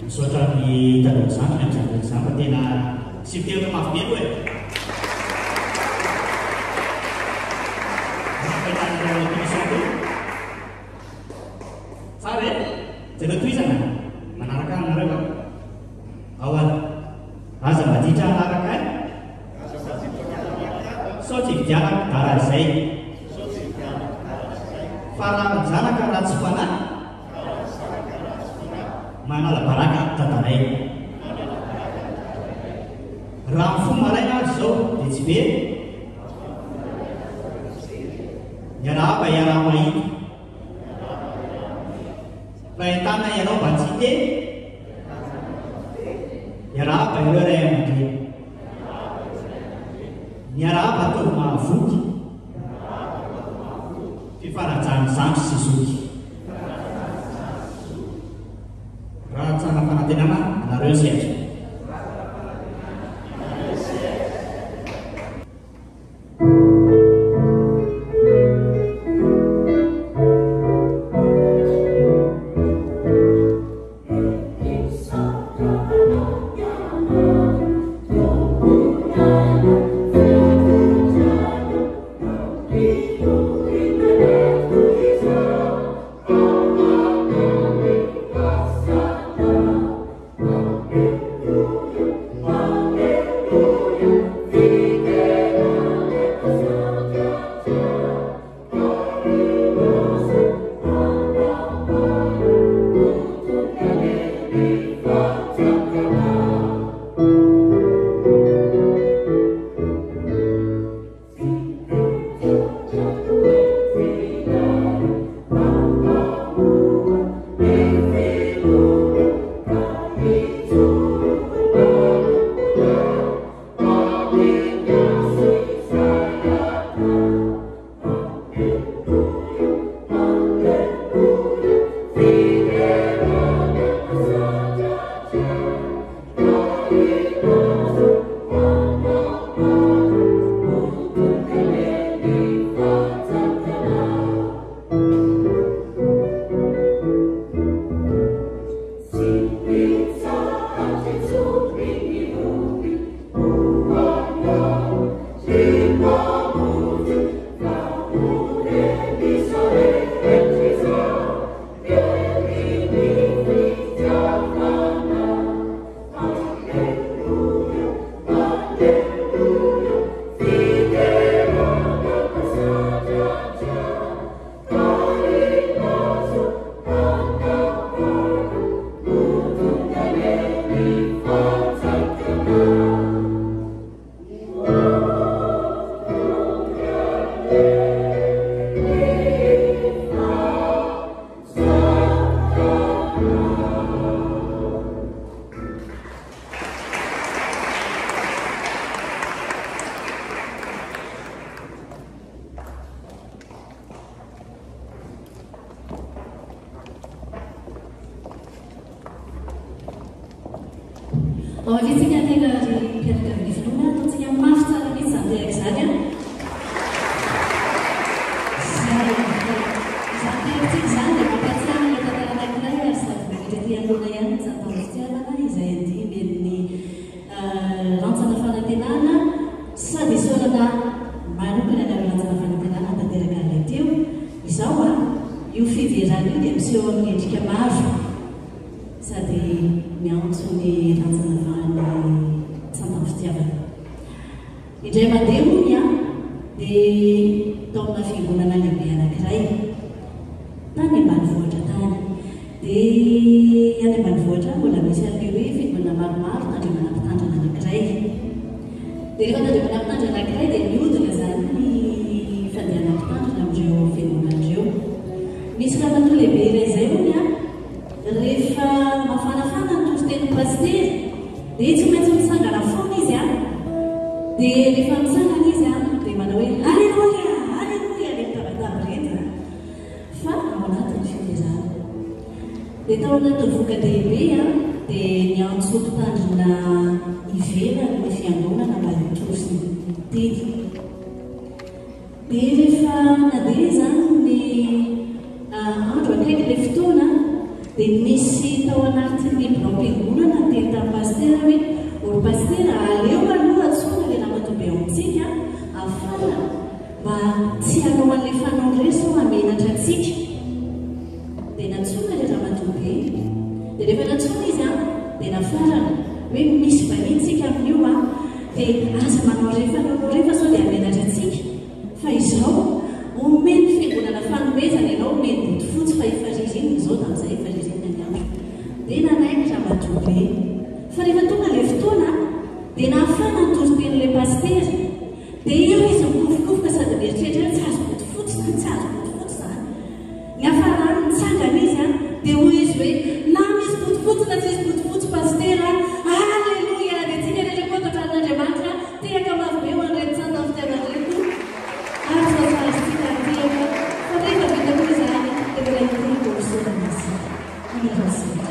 Misaotra ny tanora izany amin'izany izany fa tena sy tena mafimelo e. Tsara e? Tena tohizana manaraka anareo aoana aza maditra anaraka e? Sao tsy vidianako dara izay farahanjanaka raha tsy fanahy manala baraka tantaray raha mifo maraina azy zao dia tsy be niarahaba iaraha mahita fahitana ianao mba tsy te niarahaba ireo ray aman-dreny niarahaba ataovy mahavoky fifarajany zandry sy zoky raha tsara fanantenana nareo sehatra Litsika tena mpianakavy finoana ataontsika mafy tsara mihitsy zany tehaka izany a. Izany tehatsika izany dia mampatsiahana ilay tantara anankiray ary sady manitra te-hamoana ihany ny zataon-fitiavana izay andimy amin'ny lantsana fanantenana sady sorana manokana ny amin'ny lantsana fanantenana tanteraka an'ilay teo. Izao a io fiverana io dia miseho amin'ny endrika maro sady miantso ny lantsana santa'ny fitiavana. Indray mandeha moa a dia taona fiangonana lehibe anankiray tany ambanivohitra tany. Dia any ambanivohitra mbola misy an'io hoe fiangonana maromaro tandremana mpitandrina anankiray. Dia rehefa tandremana mpitandrina anankiray dia mihodina zany ny fandehana mpitandrina amin'ireo fiangonana ireo. Misy ramatoa lehibe iray izay moa a rehefa mafanafana ny tosi-ten'ny pastery dia tsy maintsy misangana foana izy a. Dia rehefa misangana izy a dia manao hoe alleluia alleluia le tabataba rehetra fa ao anatin'ny fihezana. Dia tao anatin'ny voka-dehibe a dia niantso mpitandrina ivelany ny fiangonana mba hitrosy ny teny. Dia rehefa nandeha zany ny andro akaiky ilay fotoana dia nisy tao anatin'ny bloc velona ntsony izy a dia nafarana hoe misy vahintsika amin'io a dia aza manao rehefa sao dia amenatra antsika fa izao omeny fiangonana fanomezana ianao omeny bodofotsy fa efa ririny izao da amin'izay efa ririny ny andro dia nanaiky raha madobe fa rehefa tonga ilay fotoana dia nahafana nytoroten'ilay pastery dia io izy mikofokofoka sady mieritreritra tsy azo bodofotsy na tsy azo bodofotsy zany ny afarany nitsangana izy a dia hoy izy hoe na misy bodofotsy na tsy misy bodofotsy pastera alleluia dia tsika rehetra koa totran'Andriamanitra tehaka marobe ho an'ireny tsanta fitiavan'ireny ary sasarytsika tehaka fa rehefa vita koa izany dia mbola hiteny korsona izy ami'irasika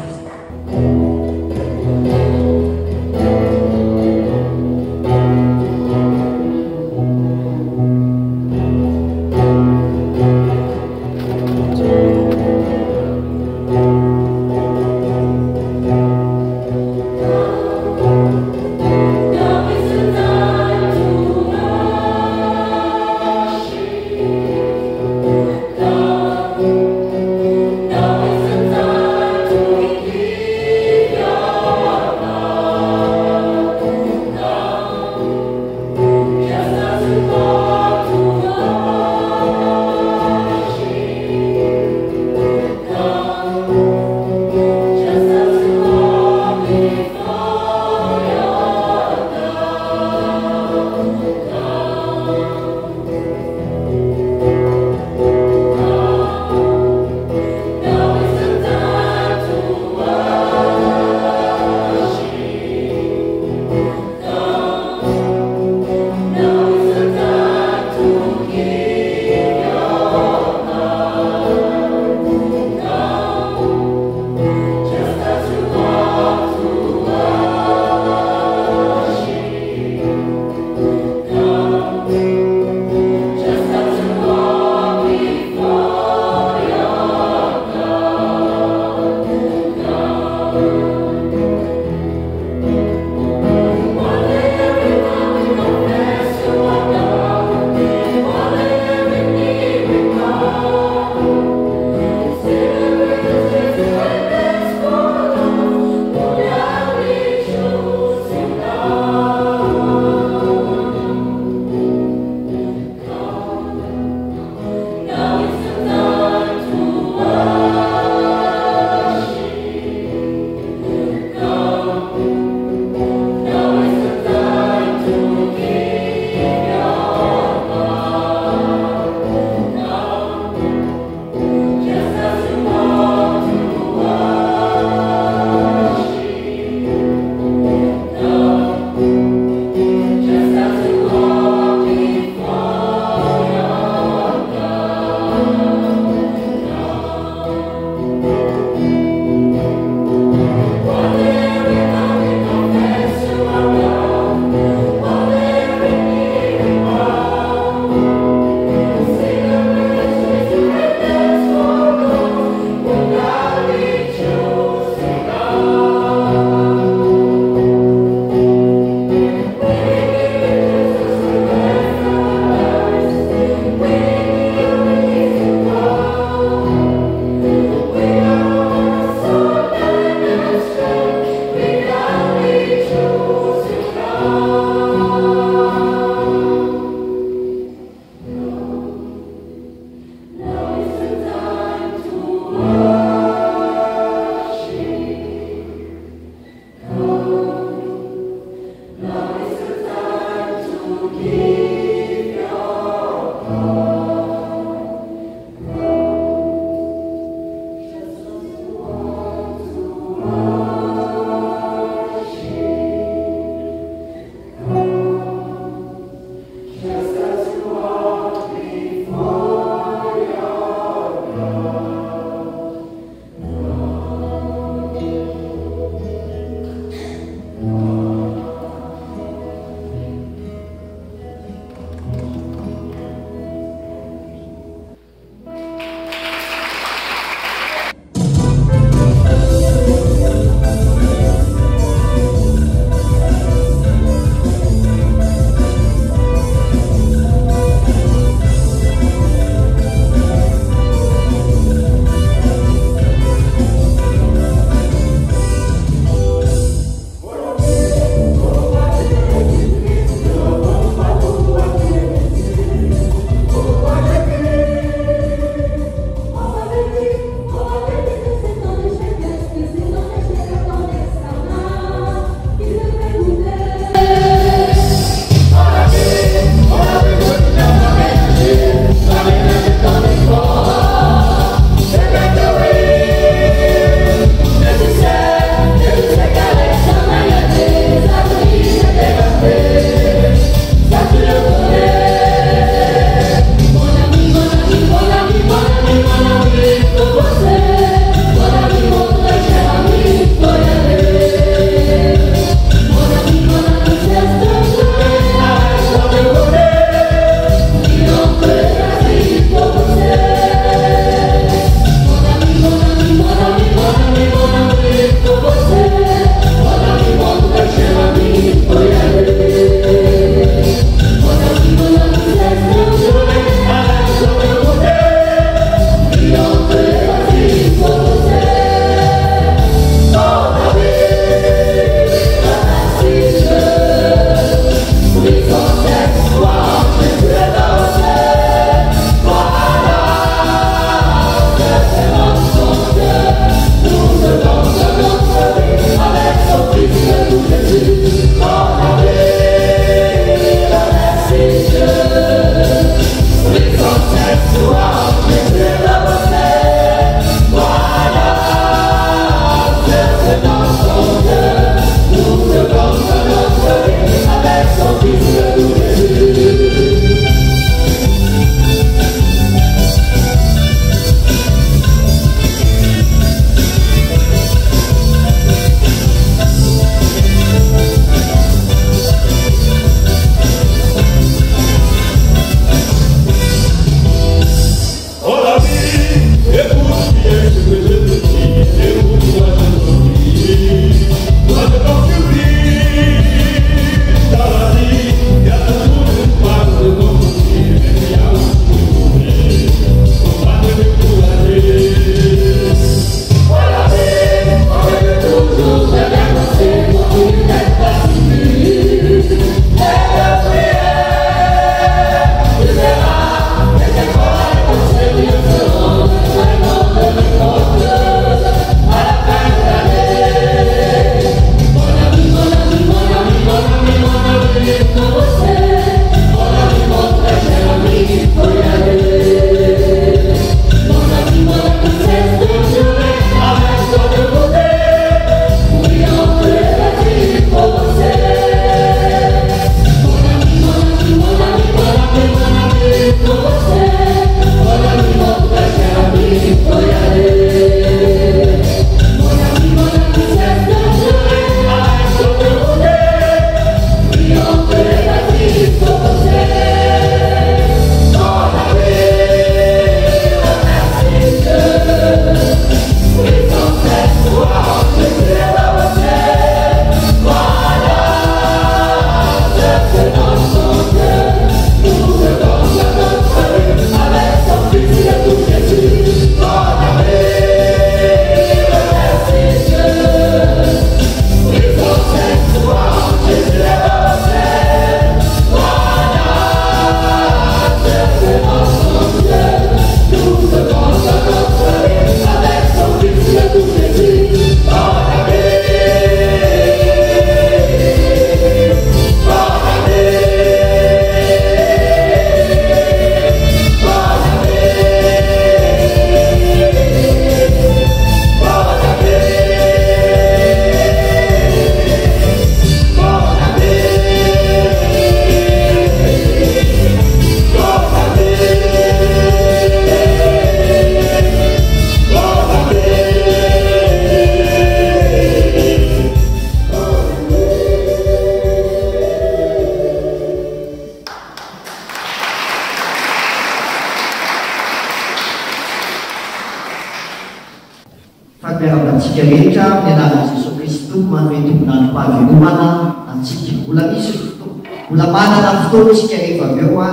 mitombona mpahavelomana antsika mbola misy fotoana, mbola manana fotoana isika rehefa avy eo a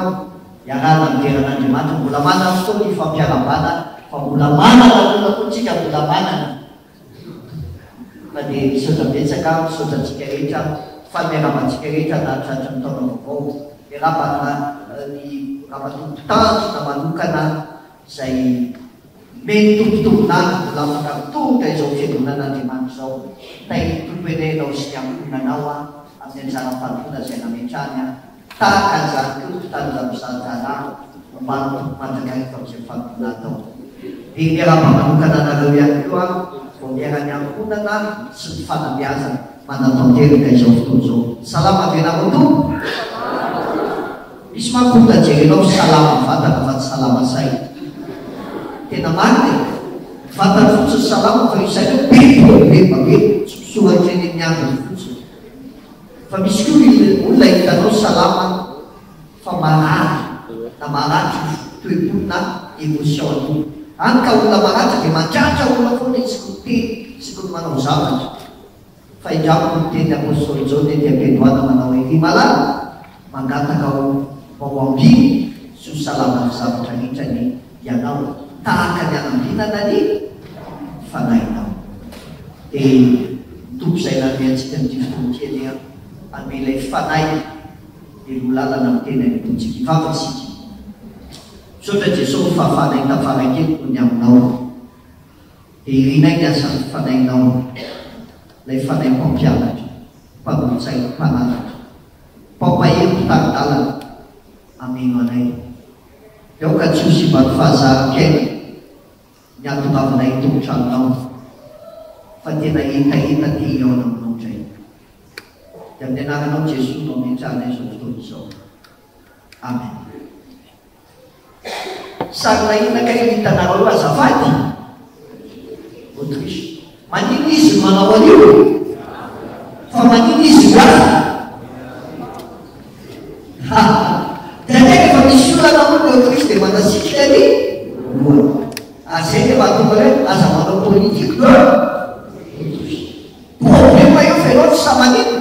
iarana miveran'Andriamanitra, mbola manana fotoana ifampiarabana, fa mbola manana olona koa tsika, mbola manana fa dia misaotra betsaka misaotra antsika rehetra fanmiaramantsika rehetra na tratra ny taona vaovao dia ny rapatompon-tanjona manokana izay mety tompotombonana mbola afaka mitonga izao fiangonan'Andriamanitra izao tainy tompo enao sy ny amponanao a amin'ny anjara fanompoana izay nametrany a tahaka an'izany koa mpitandra mizanjara ombany mandrakarika amin'izay fanompoana atao. Dia miara-manokana anareo ihany koa vao miara-ny amponana sy ny fanabeazana manatanteraka izao fotoana izao. Salama venareo tompo. Misy mankota jerenao salama vatana fa tsy salama say. Tena marina vatana fotsiny salama fa isainao bebe soratry eny amin'ny androny fotsiny. Fa misy koa olona hitanao salama fa marary na maratry toe-pona emotion. Any ka olona maratra dia mandratra olona foana izy kote sy koa manao zavatra. Fa indrako ny teny apôstôly Jaona ety am-piandohana manao hoe ry malala mangataka ao ambiny sy ho salama ny zavatra rehetra ny ianao tahaka ny anambinana ny fanahinao. Dia tompo izay nandehantsika ny fotoana kely ame ilay fanahy dia lolalana amin'ny tena mitontsika ivavatsika. Misaotra Jesosy fahafanahy tafarakely toy ny aminao dia irinay ny asan'ny fanahinao, ilay fanahy mpampianatra, mpamontsay, mpananatra, mpampahery mpitaridalana ameno anay. Eo ka tsy ho simba ny fahazaran-kena ny atonavinay tombotranonao fa tena hetaheta ty eo aminao indray. Dia amin'ny anaranao Jesosy no metrana izao fotoana izao. Amen. Sarina inaka hitanareo azafady Autriche. Manino izy manao an'io fa manino izy gafa. Dia tena efa misy olana moa Autriche dia manasitrika ny loha. Azay dia mahatonga hoe aza manao politique problema io fa ianao tsy sa manino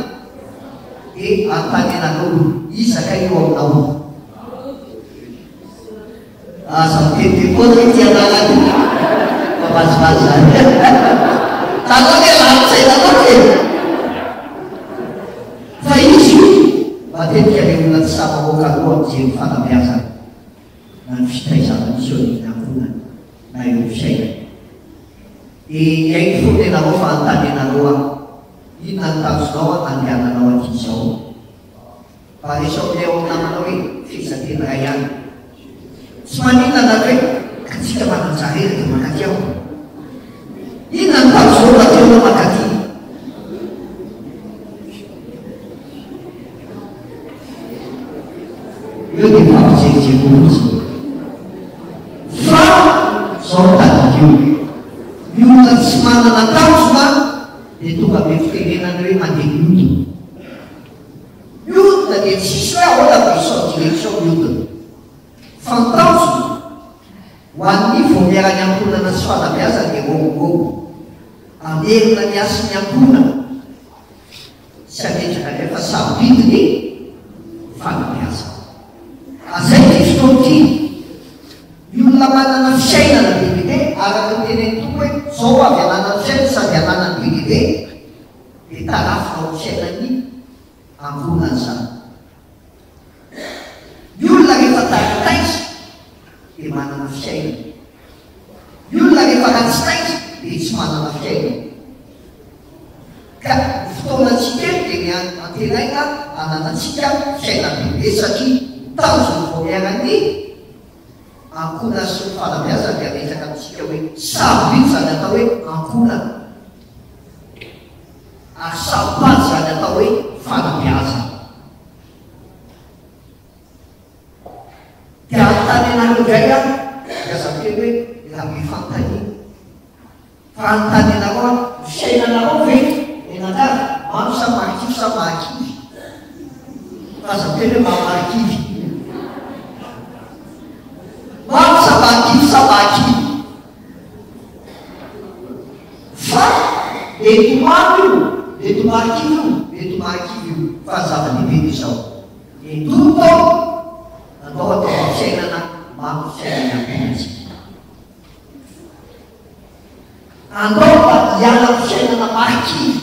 dia antanenanao izaka io aminao. Aza mitete koa zay ty anarany mamazimazy zany. Tanao hoe lamotsainanao e. Fa izy matetika le olona tsy sa mamoaka aloha amin'izay fanabeazana na ny fitaizana misy eo ny amponana na eo fiainana. Haiko fo tenanao fa antanenanao a inona ny tanjonao andehananao atyzao. Fa resao le ao namanao hoe fizatena ray ihany. Tsy manina na hoe ka tsika mananjarera dia makaty aho. Inona ny tanjonao ateonao makaty? Io dia mampijerijery fa zao tadikio io olona tsy manana tanjona dia tonga be fitenenana hoe mandeha miodina. Miodina dia tsisy hoe ahoana beso direction miodina fa ny tanjona ho an'ny vao miara-ny amponana sy fanabeazana dia rogogogo amerina ny asa ny amponana sy ametraka rehefa sabidy ny fanabeazana. Azay ty fotoana ity ny olona manana fiainana bebe araka ny teneny tompo hoe zao avy anana ny fiaina sady anana ny bebe dia tarafina ho fiainany amponana zany. Ny olona rehefa taitaiza dia manana fiainana. Ny olona rehefa ratsitaiza dia tsy manana fiainana. Ka fotoanantsika dia ny antenaina ananantsika fiainana bebe satria tanjona vao miara-ny ankonana sy ny fanabeazana dia ametraka amintsika hoe sabotsy zany atao hoe ankonana ary sabotsy zany atao hoe fanabeazana. Dia antanenanao indray a azakely hoe raha mifantania fa antanenanao a fiainanao ve enatara maro sa marikivy sa mahakivy azakely hoe mamarikivy maro sabakivy sabakivy fa etomano io mety marikivy io fa zava-dehibe izao etompo natao atao fiainana mampifiainana ampianatsika andao mba hiala fiainana marikivy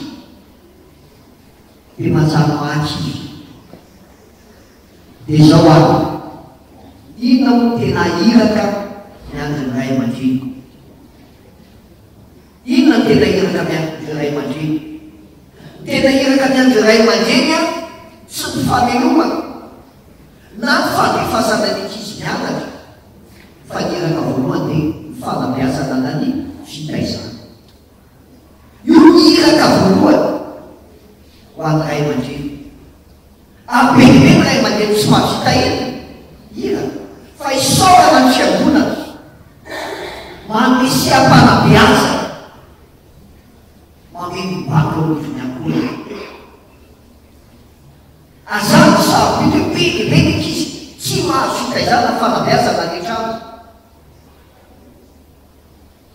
de manjary mahakivy de zao aby inona mo tena iraka miandry ray aman-dreny inona tena iraka miandry ray aman-dreny tena iraka miandry ray aman-dreny a tsy ny famelomana na ny fandefasana ny ankizy mianatra fa ny iraka voalohany de fanabeazana na ny fitaizana io iraka voalohany ho an'ny ray aman-dreny abenibe ny ray aman-dreny tsy mahavita iraka fa isaorana ny fiangonana mamesy ampanabeazana mameno bakolony miankoina azany saapitipity be ny ankizy tsy mahazo fitaizana fanabeazana rehetrany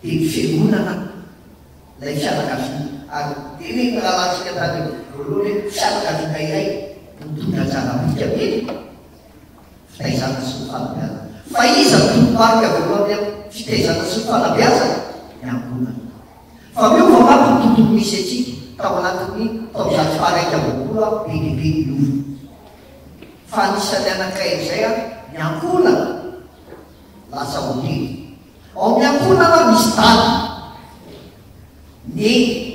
de ny fiangonana lay fianakaviana ary teneny rahalatsika tany voalohany hoe fianakaviana iray mitondra anjanapika meny fitaizana sy ny fanabeazana fa iza tompomarika voalohany a fitaizana sy ny fanabeazana miangonana fa meo va mampy ny tontolo misy atsika tao anatin'ny taozaty faraika voakola bedibe iova fa anisany anankiray izay a miangonana lasa hotely ao miangonana misy tany ny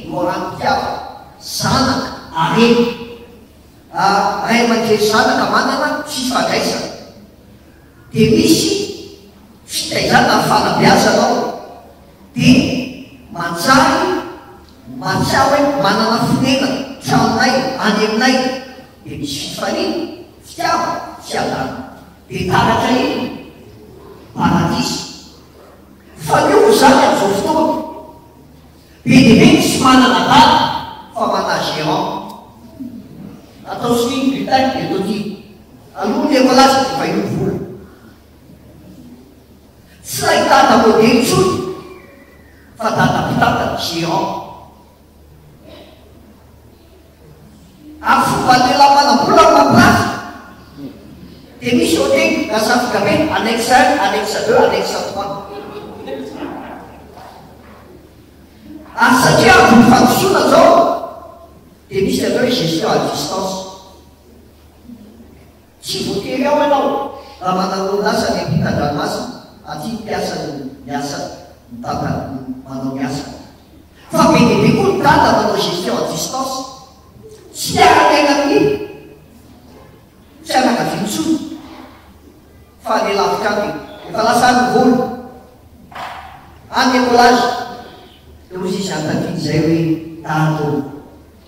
morampiava zanaka areny ray aman-dreny zanaka manana fifandraisana de misy fitaizana fanabeazana ao de manjary matsao hoe manana fonenana tramonay any aminay de misy fifanina fitiava fiadana de taratra iny paradisy fa io zany am'izao fotoana be de be tsy manana dala fa mana géran atao siny butin de toti aloha ny efa laza de fa io vola tsy ahitana modely tsony fa datapitata géran afombanela manambola mampilasy de misy hotely nasafika be annexe 1 annexe 2 annexe 3 ary satria avy fandosona zao de misy atao hoe gestion à distance tsy voatery ao ianao raha manao lasa ny ampitan-dranomasina aty mpiasa miasa mitata manao miasa fa be de be koa ny tata manao gestion à distance tsy arakaina amin'ny fianakaviantsony fa ny lavika any efa lasa any volo any écolage de ozy izy antafidy zay hoe tato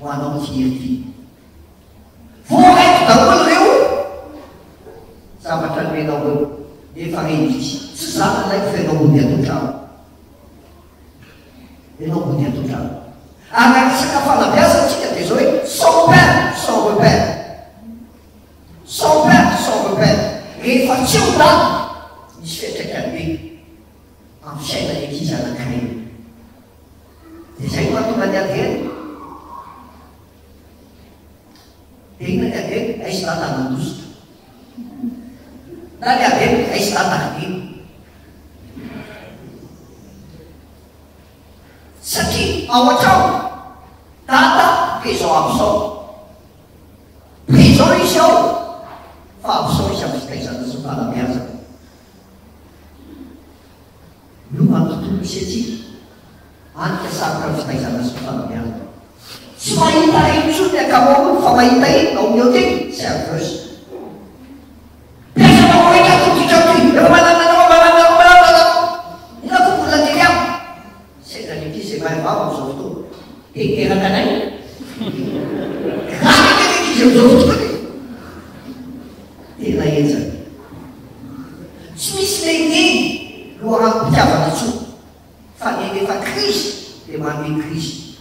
ho anao nyfierity voaraiky daholo reo zavatra noenao eo efa rendrisy tsy zany lay fainao mody ato-trano enao mody ato-trano anarisaka fanabeazantsika de zao hoe sans père sans repère sans père sans repère rehefa tsy ho dany misy fiatraikany be amin'ny fiaina ny ankizy anankiray de zay mahatonga ny adeny de ina ny adeny aisy data mandositra na ny adeny aisy data adeny satria ao an-trano data présent absent présent izy ao fa absent izy amin'ny fitaizana sy fanabeazana io manotontolo misy atsika anika sarotra fitaizana sy fanabeazana tsy mahita ino ny akamoa fa mahita ino ao ny hotely serveuse piasa nao reka totitraty efa manananao ina ko mbola teny am sendra ny ankizy mahay vava am'izao fotoana teteraka anay raha ny ankizy am'izao fotoana tena etsany tsy misy lehibe loharano mpitiavana tsoa fa ny efa crise de manome crise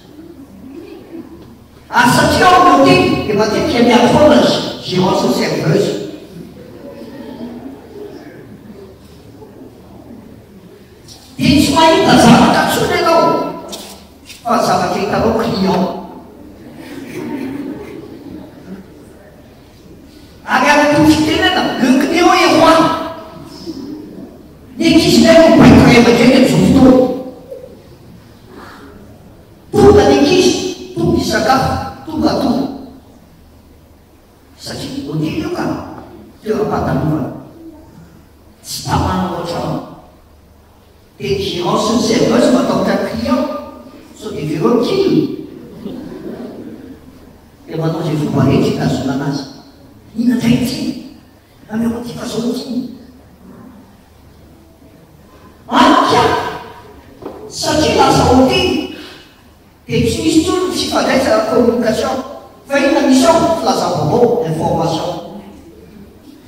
ary satria ao ny hotely de matetika miatrona gérance serveuse de tsy mahita zavatra tsony ianao fa zavatra hitanao client fitenena lekony eo eroany ny ankizy lay mibaiko ray aman-dreny am'izao fotoana tonga ny ankizy tonga isakafo tonga tonga satria hotely io ka toera-pahatalovana tsy tamana ohatrano de gérance ny serveuse mataotra client sao de vereo kilo de manao zay fomba rehetra itazona anazy ina ndray ty ameo ty fa zao ty anika satria lasa hotely de tsy misy tsony ny fifandraisana communication fa ina misy ao filazam-baovao information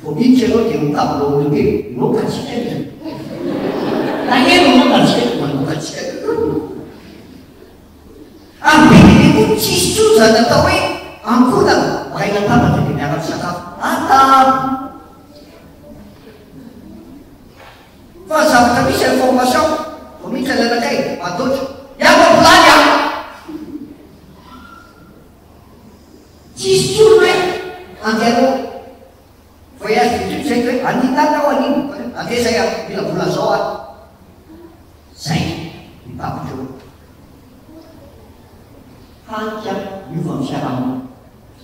vo miditra anao de mitablo lehibe lokatsika nagneno manatsika manokatsika ambeleko tsisy tsony zany atao hoe ankonana raina tabatra de miaraky sakafo atabo fa zavatra misy information vo miditra lalakay matotra iamabolany a tsisy tsony hoe andehanao voyage d'étude zay hoe aninanao anino andesay a mila vola zao a zay mipapitreo hanka miova ny fiarahamony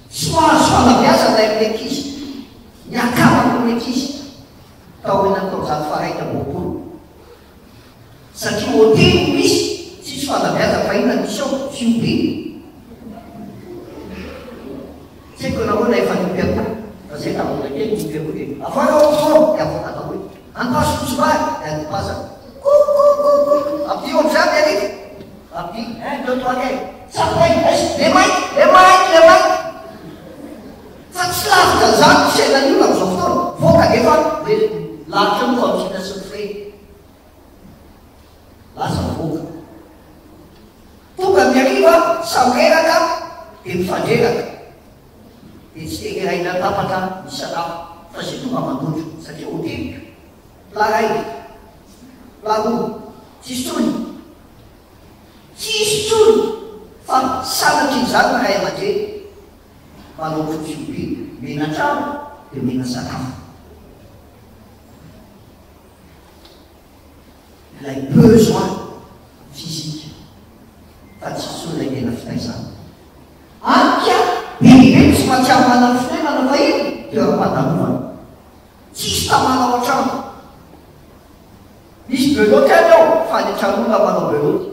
soazo fanabiaza lay amin'ny ankizy miakamako amin'ny ankizy tao hoe natao zato faraika bobolo satria hotely misy tsisy fanabiaza fa ina misy ao fiobe tsy haiko nahoana efa niompiako fa zay tamola kely niompiako e afanao de afaka atao hoe antasosovary anipasa abdio zany arety abdi 1 2 3 kay sapay le maity fa tsy lavitra zany fiainan'io am'izao fotoana voka efa hoe lavitra mo famitsina sy ny fre lasa voka tonga miariva samreraka de mifandreraka de tsy tegeraina tapaka misakafo fa zay tonga mandotro satria hotely plaray plaro tsisy tsony fa sanatry zany ray aman-dreny manao fotsiobe mena trano de mena sakafo ilay besoin physique fa tsisy tsony lay tena fitaizana anka bebe tsy matsiaro manany fiainana vahiny toera-pahatalovana tsisy tamana ao an-trano misy beloty any ao fa netran'olona manao beloty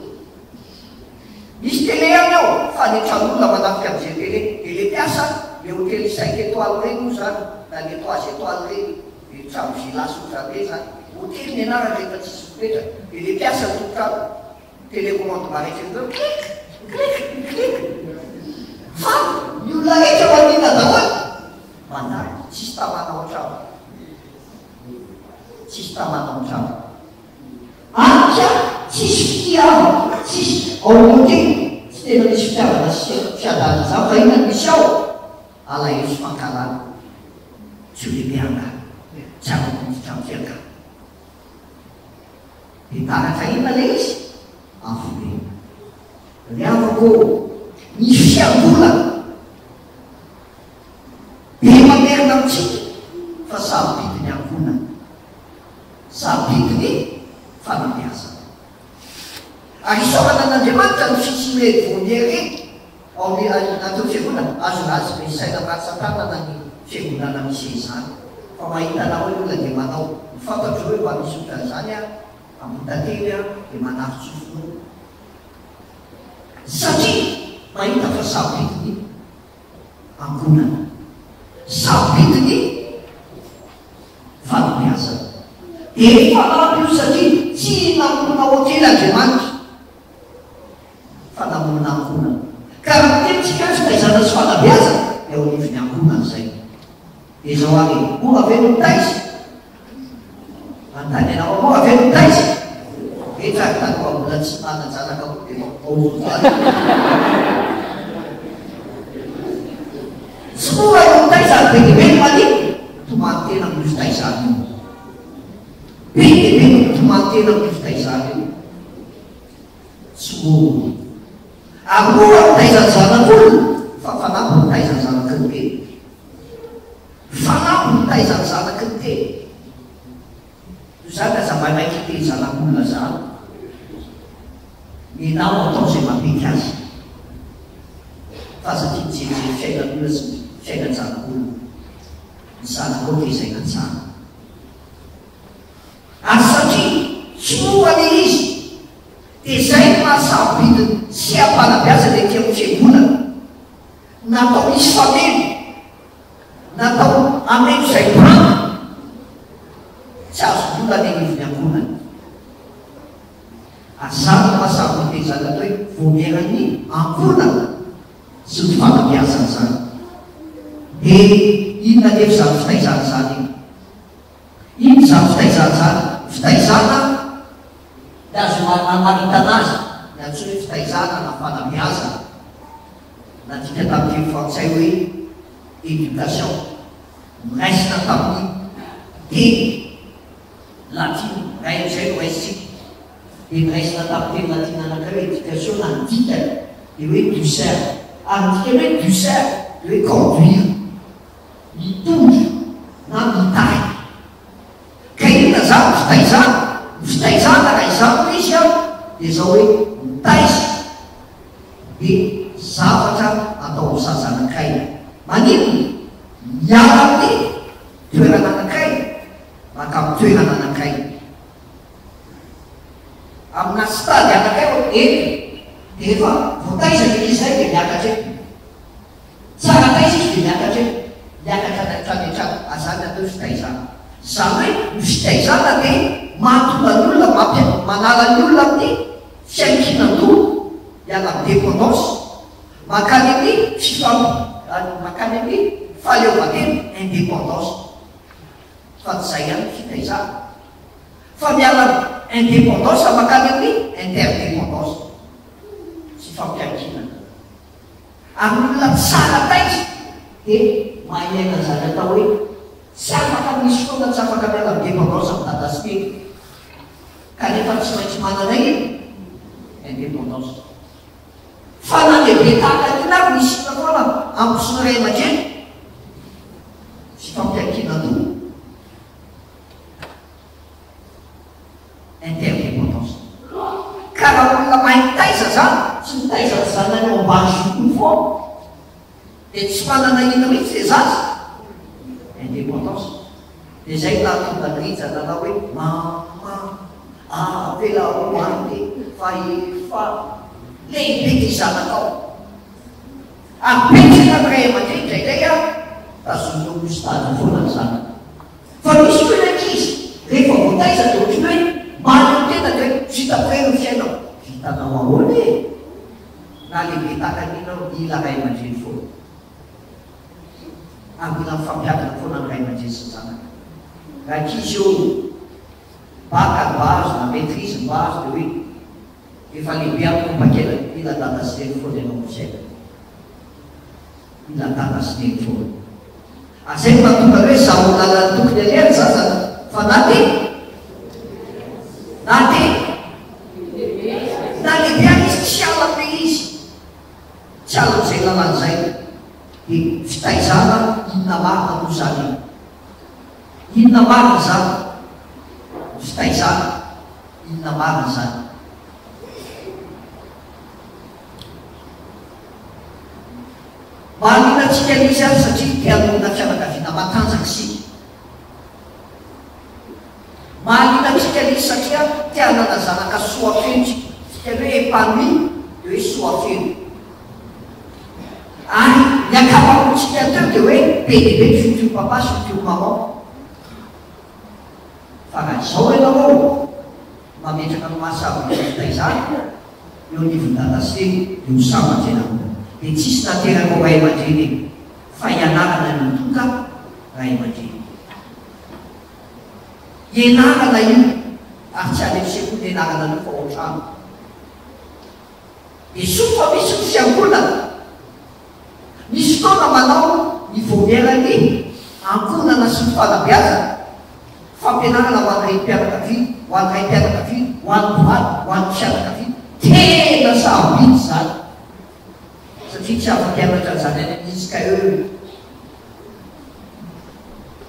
misy télé any ao fa netran'olona manafika am'zay télé piasa le hotely 5 étoiles regny io zany na le 3 étoiles regny le trano vilasy zany re zany hotely ny anara rehefa tsisy toetra de le piasa tokotrano télécommande maretrareo clic fa ny olona rehetra manina daholy mandary tsisy tamana ao an-trano anka tsisy fitiava tsisy ao hotely tsy tena misy fitiavana sy fiadana zany fa ina misy ao alahelo sy fankalana tsy ho lehibe anga tsy afaka mitranotiaka de taratra ina le izy afobe le afako ny fiangola be mamerina amitsika fa sabidiny angona sabidiny fanabiasa ary isaorana an'andriamanitra ny fisime voniere ao natao fiangonana azonazy misy saina maratsatranana ny fiangonana misy zany fa mahitana hoe olona de manao mifantatro hoe mba misy otran'izany a ambotately a de manafitsofo satria mahita fa sabidiny angonana sabidiny fanabiasa fanampy io satria tsy namonina hotely andriamanitra fa namonina angonana ka mitenitsika azy taizana sy fanabiasa eo aniviny angonana zay de zao ary mora veno taizy antany anao mora veno taizy etraky tany fa mbola tsy mananjanaka ko de aozany tsy mora eo taizany be de be maniny tomany tena mivy taizany io be de be tomany tena mivy taizany io tsy mora ary mora taizany zanak'olona fa fanampy ny taizany zanak'olona fanampy ny fitaizany zanaky ny teny toy zany aza maimaika teny zanak'olona zany minao atao zay mampety azy fa aza tiajery fiainan'olona sy fiainan zanak'olona ny zanako te zay natsana ary satria tsoany izy dia zay mahasabidiny sy ampanabiaza le tia fiangonana natao misy famelo natao ameno zay brana tsy azo vola ny anivony angonana azany mahasabidiny zany atao hoe vomerany angonana sy ny fanabiazany zany dia inona nefa zany fitaizana zany iny zany fitaizana zany fitaizana de azo maritana azy ny antsoy hoe fitaizana na fanabiaza na tika tamin'ny frantsay hoe éducation miraisina tamin'ny teny latine ray am'izay no raisitsika dia miraisina tamin'ny teny latine anakare éducation na nydikany de hoe ducer ary dikany hoe ducer de hoe conduire mitondro na mitay ka inona zany fitaizana fitaizana raha izany izy a dia zao hoe mitaiza dia zavatra atao sazanakay manino miala amin'ny toerana anakay maka amin'ny toerana anakay amina stady anakay o eny dia efa voataizaka izy zay dia miakatra e tsara taiza izy dia miakatra e miakatra anatranetrana azany atao fitaizana zany hoe fitaizana dia mahatonga ny olona manala ny olona amin'ny fiankinan-doha iala amin'ny dépendance makany amin'ny makany amin'ny fahaleovan-tena indépendance fa tsy zay ihany fitaizana fa miala indépendance makany amin'ny interdépendance sy fampiankinana ary olona tsara taiza dia mahiaina zany atao hoe tsy afaka misy foana tsy afaka miala amin'ny dépendance amin'ny dadasiteny kanefa tsy maintsy manana ino indépendance fa na lehibe tahaka ina ary misy ina foana ambosiny ray aman-dreny sy fampiankinan-doha interdépendance ka raha olona mahay mitaiza zany tsy mitaiza ny zanany ao ambany zokony foana dia tsy manana ina mihitsy zay zaza indépendance dia zay natonga ny rijana na hoe mama avela hoany fa efa lehibe ty zanakao apetraka ny ray aman-dreny ndraindray a tazonao stady foana ny zanaka fa misy koenankizy rehefa voataiza dia ohatriny hoe manao tena dia vita preny fiainao vitanao ahoana e na lehibe takan'inao ila ray aman-dreny foana amila mifampiakana foana ny ray aman-dreny sy ny zanaka raha ankizy eo baka ny base na maîtrise ny base dia hoe efa lehibe ampakela ila data sy leny foana ianao mosaika ila data sy leny foana azay no mahatonga hoe zaho lalany tokony aleany zazana fa na lehibe any izy tsy ala ame izy tsy ala am'izay lalan'izay dia fitaizana inona marina no zany inona marina zany fitaizana inona marina zany mahalina tsika nisy azy satria tianona fianakaviana matanjaka sika mahalina tsika nisy satria tianana zanaka soafeno tsika hoe épanoui dia hoe soafeno ary ny akapamontsika teo dia hoe be dia be fitio papa sy fitio maman fa raha izao ianao mametraka no mahasabo fitaizana eo nivon-dataseny dia ho samanjenao dia tsisy nateranao ray aman-dreny eny fa ianarana nitoka ray aman-dreny ianarana io ary tsy any sekoly ianarana no fa ohatrano dia sofa misy ny fiangonana misy fotoana manao ny vomerany ankonana sy ny fanabeazana fampianarana ho an'ray mpianakaviana ho an'ray mpianakaviana ho an'ny mpivady ho an'ny mpianakaviana tena sahabiny zany satria tsy afa-mpianatra zany any amin'izy ka eo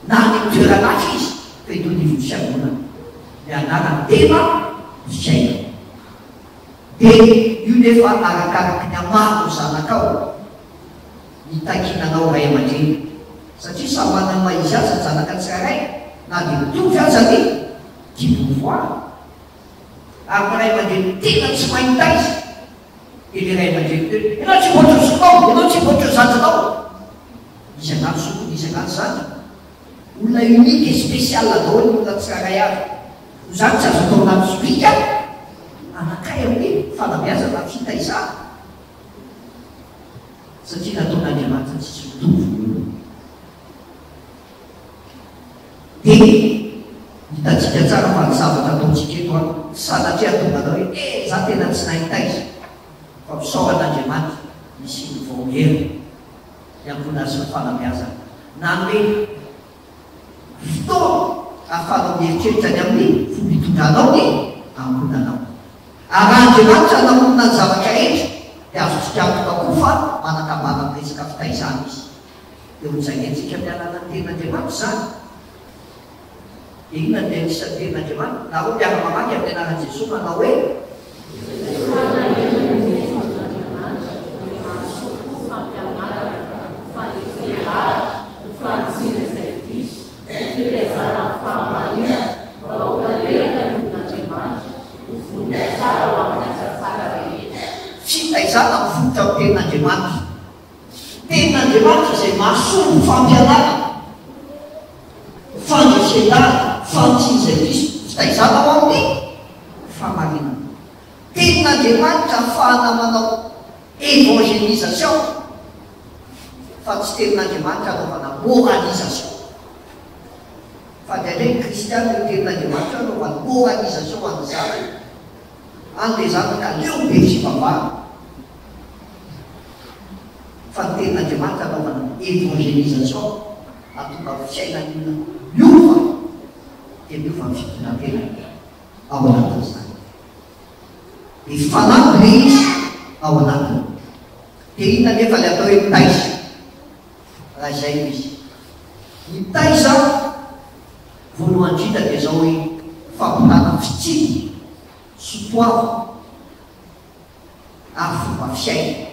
na ny toeranaky izy fetony fiangonana mianarany tena fiaina dia io nefa arakaraky ny amaro zanakao mitakinanao ray aman-dreny satria samy manana maizy aza zanaka tsirairay na dia mitovy aza ny dibovoara ary ray aman-dreny tena tsy mahita izy dia le ray aman-dreny tena ianao tsy voatra sonao ianao tsy voatra zanjanao isan'andro sokony isan'andro zany olona unique et spécial daholo olona tsirairay avy zany tsy azo atao anaty sobika anakay amin'ny fanabeazana fitaizana satria nataon'Andriamanitra tsisy mitovy dia hitatsika tsara fa ny zavatra ataontsika eto a sanatria tonga anao hoe za tena tsy nahita izy fa misaoran'Andriamanitra misy ny vaohery ny ambonasy ny fanabeazana na hoe fotoana ahafanao mieritreritra ny amin'ny fomitondranao ny ambonanao ary Andriamanitra namonina ny zavatra rehetra dia azontsika amtoka koa fa manakambana amin'ny resaka fitaizana izy dia hojangentsika mialana ny ten'Andriamanitra zany dia inona ny anisan'ny ten'Andriamanitra na ho miara-mamaky amin'ny anaran'i Jesosy manao hoe fitaizana mifototra amin'ny ten'Andriamanitra ten'Andriamanitra izay mahasoa fampianarana fandresenana fantsiny izay Kristo fitaizana ao amin'ny famarinana ten'Andriamanitra ahafahana manao évangélisation fa tsy ten'Andriamanitra anaovana moralisation fa ndraindray kristiana io ten'Andriamanitra anaovana moralisation any zanany any le zanaka leo be fivavahana fa ny ten'Andriamanitra anaovana évangélisation atonga fiainan'olona miova dia miova ny fitonantena ao anatin'izany dia fanampy le izy ao anatiny dia inona nefa le atao hoe mitaiza raha izay izy mitaiza voalohany indrindra dia zao hoe fampitana fitsiny sotoavo ary fomba fiaina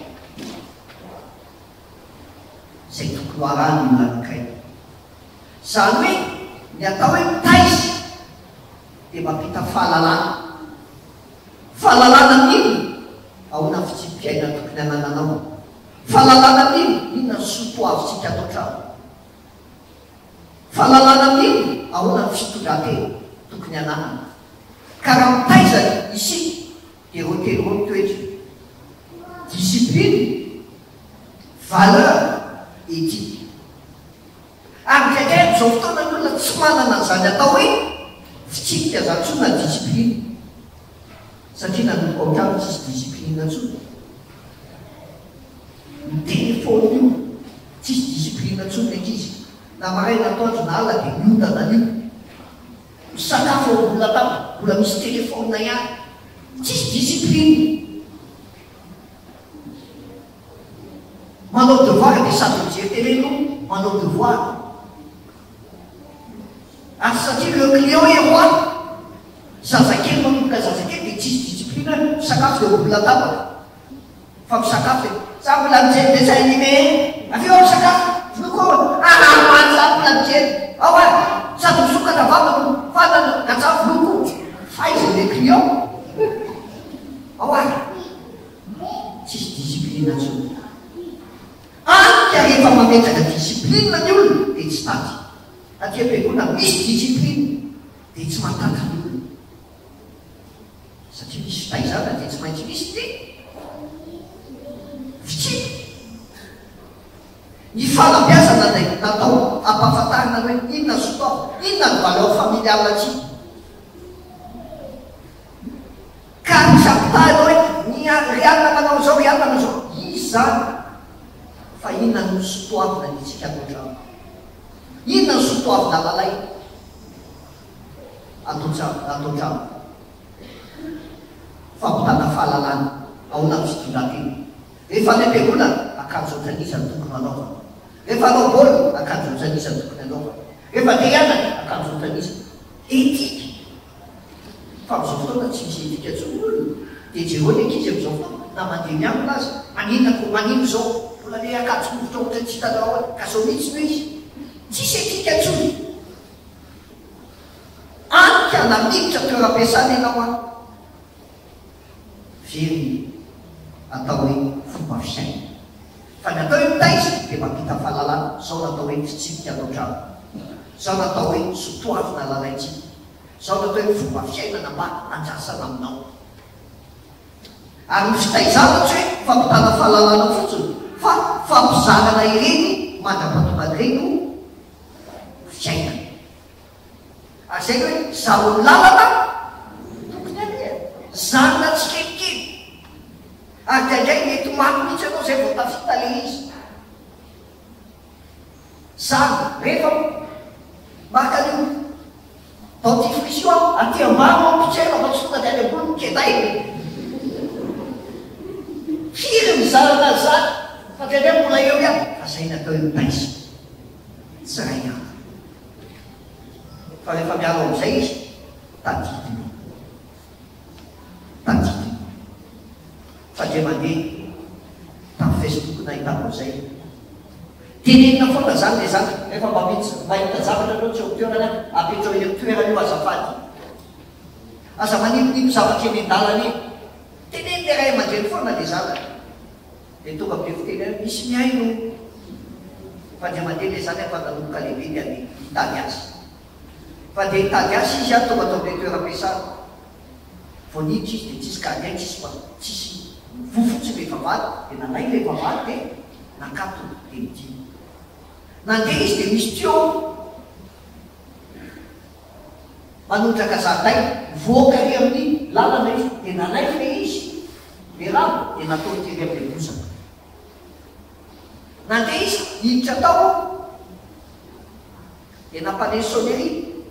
izay tokony hoarany olona anankiray zany hoe ny atao hoe mitaiza dia mampita fahalalana amin'iny ahona fitsim-piaina tokony anananao fahalalana amin'iny inona ny sotoavontsika atao trano fahalalana amin'iny ahona ny fitondran-tena tokony ananana ka raha mitaiza isika dia rotely roa mitoetra discipline valeur éthique ary kaikay zao fotoana ny olona tsy manana an'izany atao hoe fitsipika zantsona discipline satria nanomboka ao trano tsisy discipline antsona ny telefôny io tsisy discipline antsona ankizy na maray natoandro na ala dia miondana an'io misakafo ao olona tao mbola misy telefônina ihany tsisy discipline manao devoir dia sady mijery télé no manao devoir ary satria le client est roi zazakely manomboka zazakely dia tsisy discipline misakafo dia olona tabaka fa misakafo dia za mbola mijery dessin animé aveo misakafo volokoa many za mbola mijery ao a sady misokatra vavako fanana gaja voloko faiza le client ao a tsisy discipline atsony ka rehefa mametraka discipline ny olona dia tsy tady satria am-piangonana misy discipline dia tsy matatra ny olona satria misy fitaizana dia tsy maintsy misy ty fitsika ny fanabeazana day natao ampahafantarina hoe inona sotoavo inona ny valeur familiale atsika ka misy ampitahinao hoe rianina manao zao rianina manao zao izy zany fa inona ny sotoavina ny tsika atotrano inona ny sotoavina lalay atotrano fampitana fahalalana aona ny fitondran-tena rehefa ny am-piangonana akanjo ohatran'izany tokony anaovana rehefa anao baolina akanjo ohatran'izany tokony anaovana rehefa rehefa te hianatra akanjo tanisa etika fa am'izao fotoana tsy misy etika tsony olona dia jereo ny ankizy am'izao fotoana na mandeha miamina azy maninako manino zao mbola le akanjo kovotra ohatra tsy hitanao ao ka zao mihitsy no izy tsisy etika tsony anika na miditra toeram-piasana ianao a very atao hoe fomba fiaina fa ny atao hoe mitaiza dia mampita fahalalana zao natao hoe fitsipika atao trano zao natao hoe sotoavina lalaitsika zao natao hoe fomba fiainana mba andrasana aminao ary ny fitaizana tsy hoe fampitana fahalalana fotsiny fa fampizarana ireny mandra-patonga ireny fiainana ary zay hoe zaho ny lalana tokony aleha zanona tsy kelikely ary draindray mety maty mihitsy anao zay vao tafita le izy zany rehefa maka an'io dentifrice io a aty ambany mampitsena fa tsy tonga dia any ambony migeday firy mizarana zany fa draindray mbola eo ihany fa zay natao eo mitaisa tsy ray ihany fa rehefa miaro am'izay izy tadidiny fa dre mandeha tamin'ny Facebook nahitako an'izay tenenina foana zany le zany rehefa mahita zavatra anao tsy eo toerana apetrao eny amin'ny toerana io azafady aza manimponimpo zavatra eny an-dalana eny teneny le ray aman-dreny foana le zany dia tonga be fiteny misy miaino fa dre mandeha le zany afa nanomboka lehibe dia ny hitany azy fa dia hitady azy izy a tonga atao be toeram-piasana voniditra izy dia tsisy kaniainy tsisy vofotsy rehefa vaty dia nanay rehefa vaty dia nakato dia midiny nandeha izy dia misy teo manondraka zariday voaka ry amin'ny lalana izy dia nanay le izy le rano dia natao tery amin'ny bozaka nandeha izy hiditra tao dia nampane sonnerie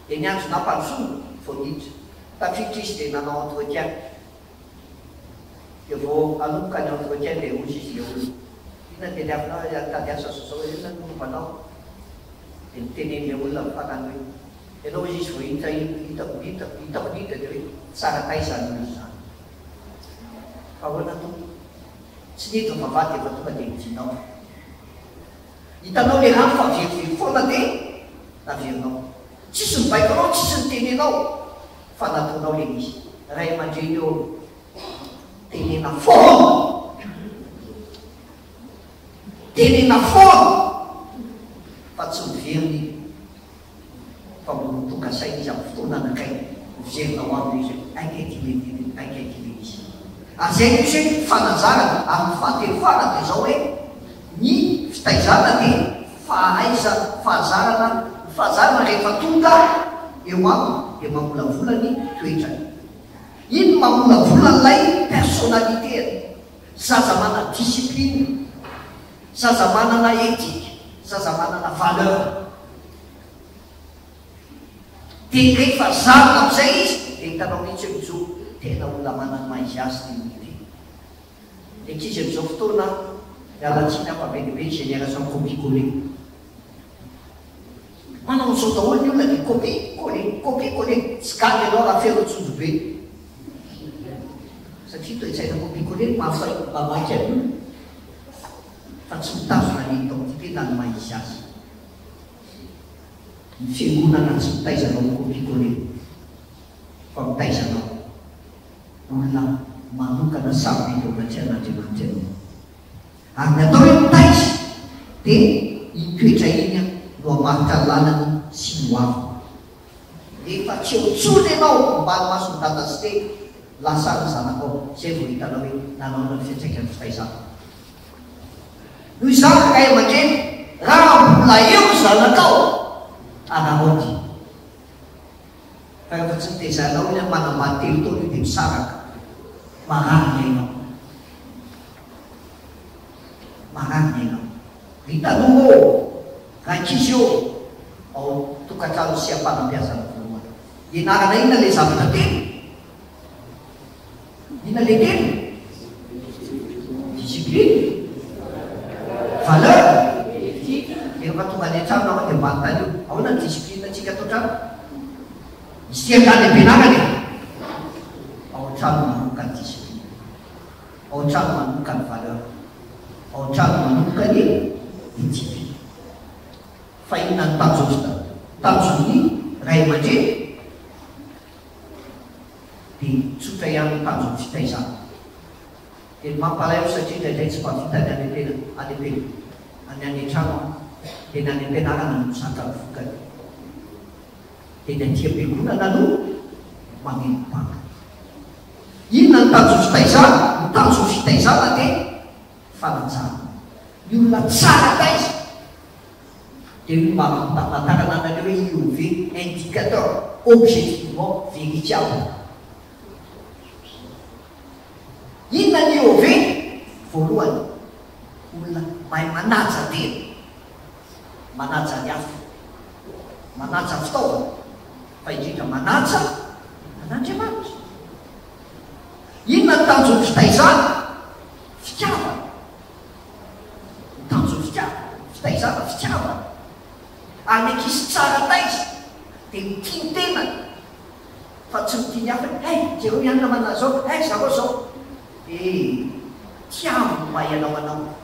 dia niandro nampansono vao niditra tafiditra izy dia nanao entretien dia vao anomboka ny entretien dia ozy izy le olona ina dia liavinao tady asa zao ina nombanao dia miteneny le olona mifanany hoe ianao izy izy vao hitako dia hoe tsara taizany olona zany fa hoana to tsy nidro mavaty efa tonga dia mijinao hitanao le rano fa verivery foana dia naverinao tsisy mibaiko anao tsisy nitenenao fa nataonao le izy ray aman-dreny eo tenena foana fa tsy miveriny fa monotoka saina izy amin'ny fotoana anakay miverinao aminy izy aikaikile izy ary zay izy hoe fananjarana amin'ny fahaterofana dia zao hoe ny fitaizana dia fahazarana rehefa tonga eo aminy dia mamolavola ny toetrany iny mamolavola n'lay personnalité zaza manana discipline zaza manana éthique zaza manana valeur dia rehefa zarina am'izay izy dia hitanao mihitsy hoe mijo tena olona manana maizy azy tenite ankizy am'izao fotoana mialatsiny ampabedebe génération copie-collé manao an'izao daholo ny olona dia copie-collé tsy galy anao raha fero tsonjo be satria toesaina copie-collé mamaky any olona fa tsy mitazona ny identité na ny maizy azy ny fiangonana tsy mitaizanao ny copie-collé fa mitaizanao olona manokana samy eo anaty an'Andriamanitra ianao ary ny atao hoe mitaiza dia itoetra iny no amarika lalany sy noavy rehefa tsy eo tsony ianao mbany maso ny data sy te lasa ny zanakao zay vao hitanao hoe nanao ny fiantraikany fitaizana no izany ray aman-dreny raha mbola eo zanakao anamaody fa rehefa tsy nitezanao iny manambady telo taona io dia misaraka mararina ianao hitanao rankizy eo ao tokantrano sy ampanampiazana voalohany ianarana ina le zavatra teny ina le teny discipline valeur Siakany ampianarany ao trano manokany discipline, ao trano manokany valeur, ao trano manokany etika. Fa inona ny tanjony ray aman-dreny dia tsotra ihany tanjony fitaizana. Dia mampalahelo satria indraindray tsy mpavita ny any any trano dia ny any ampianarana no zakany vokany. Dia ny aty am-piangonana no magneno mpaka. Inona ny tanjony fitaizana? Ny tanjony fitaizana dia fananjana. Ny olona tsara taiza dia io mamantarana anareo hoe IOV, indicateur objectivement vérifiable. Inona ny IOV? Voalohany, olona mahay manaja tena, manaja ny hafa, manaja fitaovana, fa indrindra manaja an'Andriamanitra. Inona ny tanjony fitaizana? Fitiavana. Ny tanjony fitaizana fitiavana. Any ankizy tsara taiza dia mitiany tenany, fa tsy mitiany hafa. Jereo ihany namana zao, zao zao. Tiavo mahay anao anao,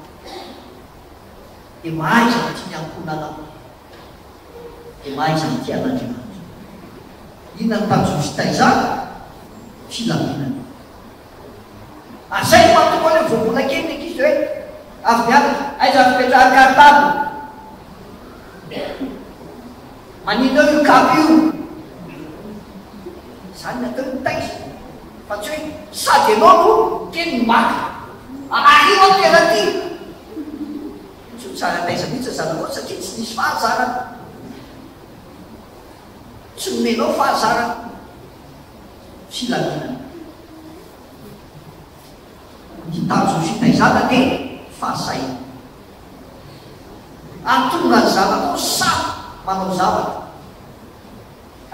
dia mahay zany tiany ankona anao, dia mahay zany tian'Andriamanitra. Inona ny tanjony fitaizana? Filaminana. Azay matoa le vao mbola kely ny ankizy hoe avy mianatra, aiza fipetraha cartable, manino io kapy io, zany natao ny taiza. Fa tsy hoe sady anao no kely maka io ampiana ty, tsy ho tsara taiza mihitsy zanako satria tsy nisy fahazarana, tsy nomenao fahazarana. Filaminana. Ny tanjony fitaizana dia fahasaina. Antonga ny zanako samy manao zavatra,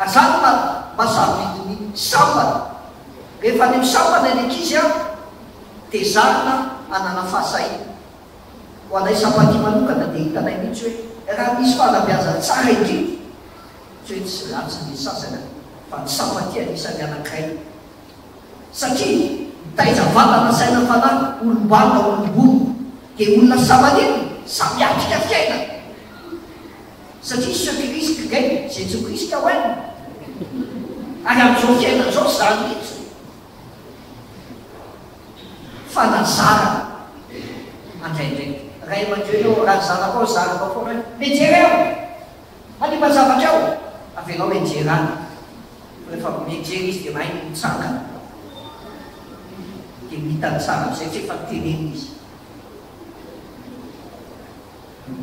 azany masavidiny sambana. Rehefa ny misambana ny ankizy dia zarina anana fahasaina. Ho anay sampaty manokana dia hitanay mihitsy hoe raha misy fanabeazana tsara indrindra, tsy hoe tsy ratsy ny sasana, fa ny sampaty anisan'ny anankiray. Satria taiza vatana saina fanahy, olombana olombolo, dia olona samanino samy atrika fiaina. Satria ceux qui risquent gagnent, Jésus risque hoainy. Ary amin'izao fiaina zao zany mihitsy fanazara andraindray. Ray aman-dreny raha zanako zarako foana mijery ao, manipa zavatra ao, avelao mijerana. Rehefa mijery izy dia mahay mitsangana, dia mitany tsara amin'izay tsy efa teneny izy.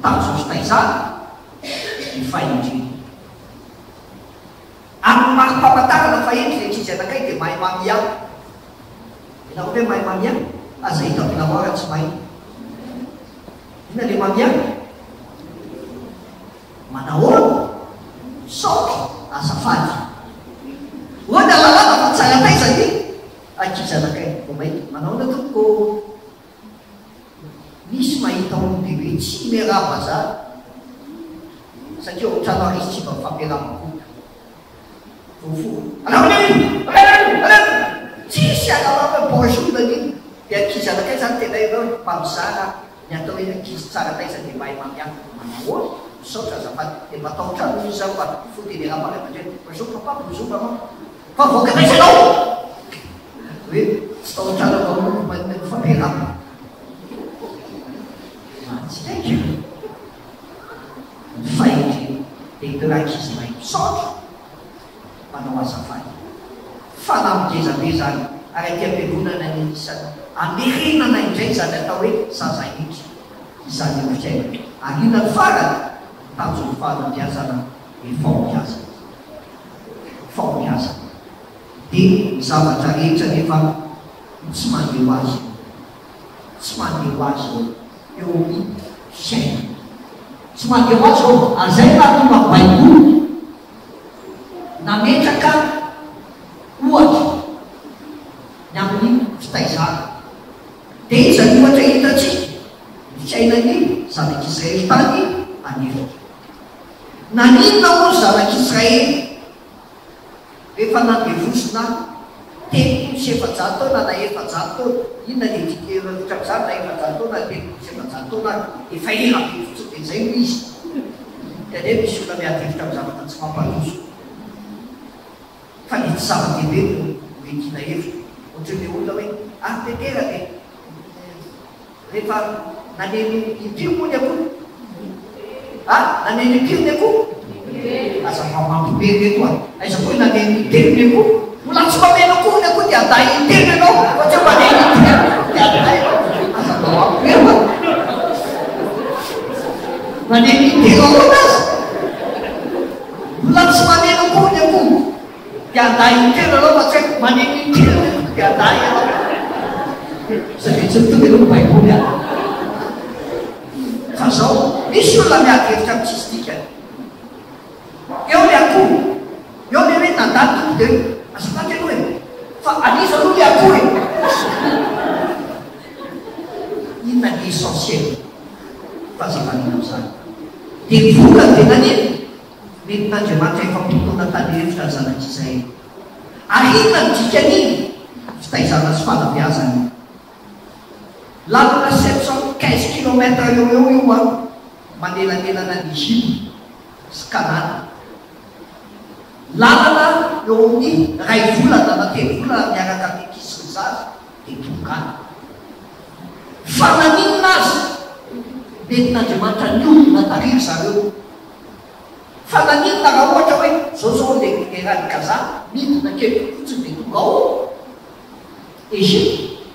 Tanjony fitaizana ny fahendrena. Amin'ny mari-pamantarana fahendry le ankizy anakay dia mahay mamiana. Ianao hoe mahay mamiana? Aza hita ampilamora tsy mahay. Inona le mamiana? Manahoana? Saotra azafady. Hoana lalàna fa tsara taiza ny ankizy anakay vao mahita. Manahoana tompoko? Misy mahita olombebe tsy miarahaba satria ohatrano ary izy tsy mba fampiarahaba-koa. Tsisy alalana bonjour nany. Dia ankizy anakay zany tena ireo mpamizara ny atao hoe ankizy tsara taiza dia mahay mamiana. Manahoana? Misaotra azafady. Dia mba atao trano izy zao mba foteny raha aman-dreny. Bonjour papa, bonjour maman. Fa voaka taiza anao? Hoe tsy tao trano avao fampiarahaba. Tsy haiko. Ny fahendrena dia ireo ankizy mahay misaotra, manao azafady. Fanamigezam-be zany. Ary aty am-piangonana ny isany amerenana indray zany atao hoe zazahitra izany eo fiaina. Ary inona ny farany? Tanjony fanabeazana ny fahombiazana. Fahombiazana dia ny zavatra rehetra nefa tsy mandeho azy, tsy mandeho azy eo amin'ny fiaina, tsy mandeho azy eo. Azay mahatonga Baiboly nametraka ohatra ny amin'ny fitaizana. Dia iza ny ohatra hitantsika ny fiainany zanak'Israely tany anefatra. Naninona moa zanak'Israely rehefa nandevosona telo sy efajato taona na efajato taona inona le dikeratra'izany na efajato taona telo sy efajato taona efa ela be fotsiny dia zay hoy izy tene misy olona miadevitra amin'ny zavatra tsy mampaloso fa ny tsy zava-dehibe no mekina hevitra ohatran'le olona hoe tetera dia rehefa naneny impio moa ny akoho naneny impio ny akoho aza mamampibe reto aiza koa naneny intelo ny akoho mbola tsy mameno akoho ny akoho dia aday intelo ianao fa tsy maneny intelo dia aday aza atao ampibeo maneny intelo aona azy mbola tsy maneno akoho ny akoho dia aday intelo anao fa tsy maneny intelo dia aday anao satria tsy mitovy aloha ny baiboly any fa zao misy olona miadevitra amin'ny tsisy dika eo le akoho eo le hoe nandalo tompo dia asapaty aloha e fa aniza aloha le akoho e inona ny essentiel fahazavanina amin'izany dia vola dia naneny nentin'Andriamanitra efampitona tany hevitra ny zanak'Israely ary inona ny dikan'iny fitaizana sy fanabeazana lalana 715 kilomètre eo io manelanelana ny Egypte sy Kanana lalana eo amin'ny ray volana na telo volana miaraka mikisy ny zaza dia tongana fa naninona azy nentin'Andriamanitra ny olona tariry zareo fa naninona raha ohatra hoe zao le eradi-kaza midina kely fotsiny dia tonga ao Egypte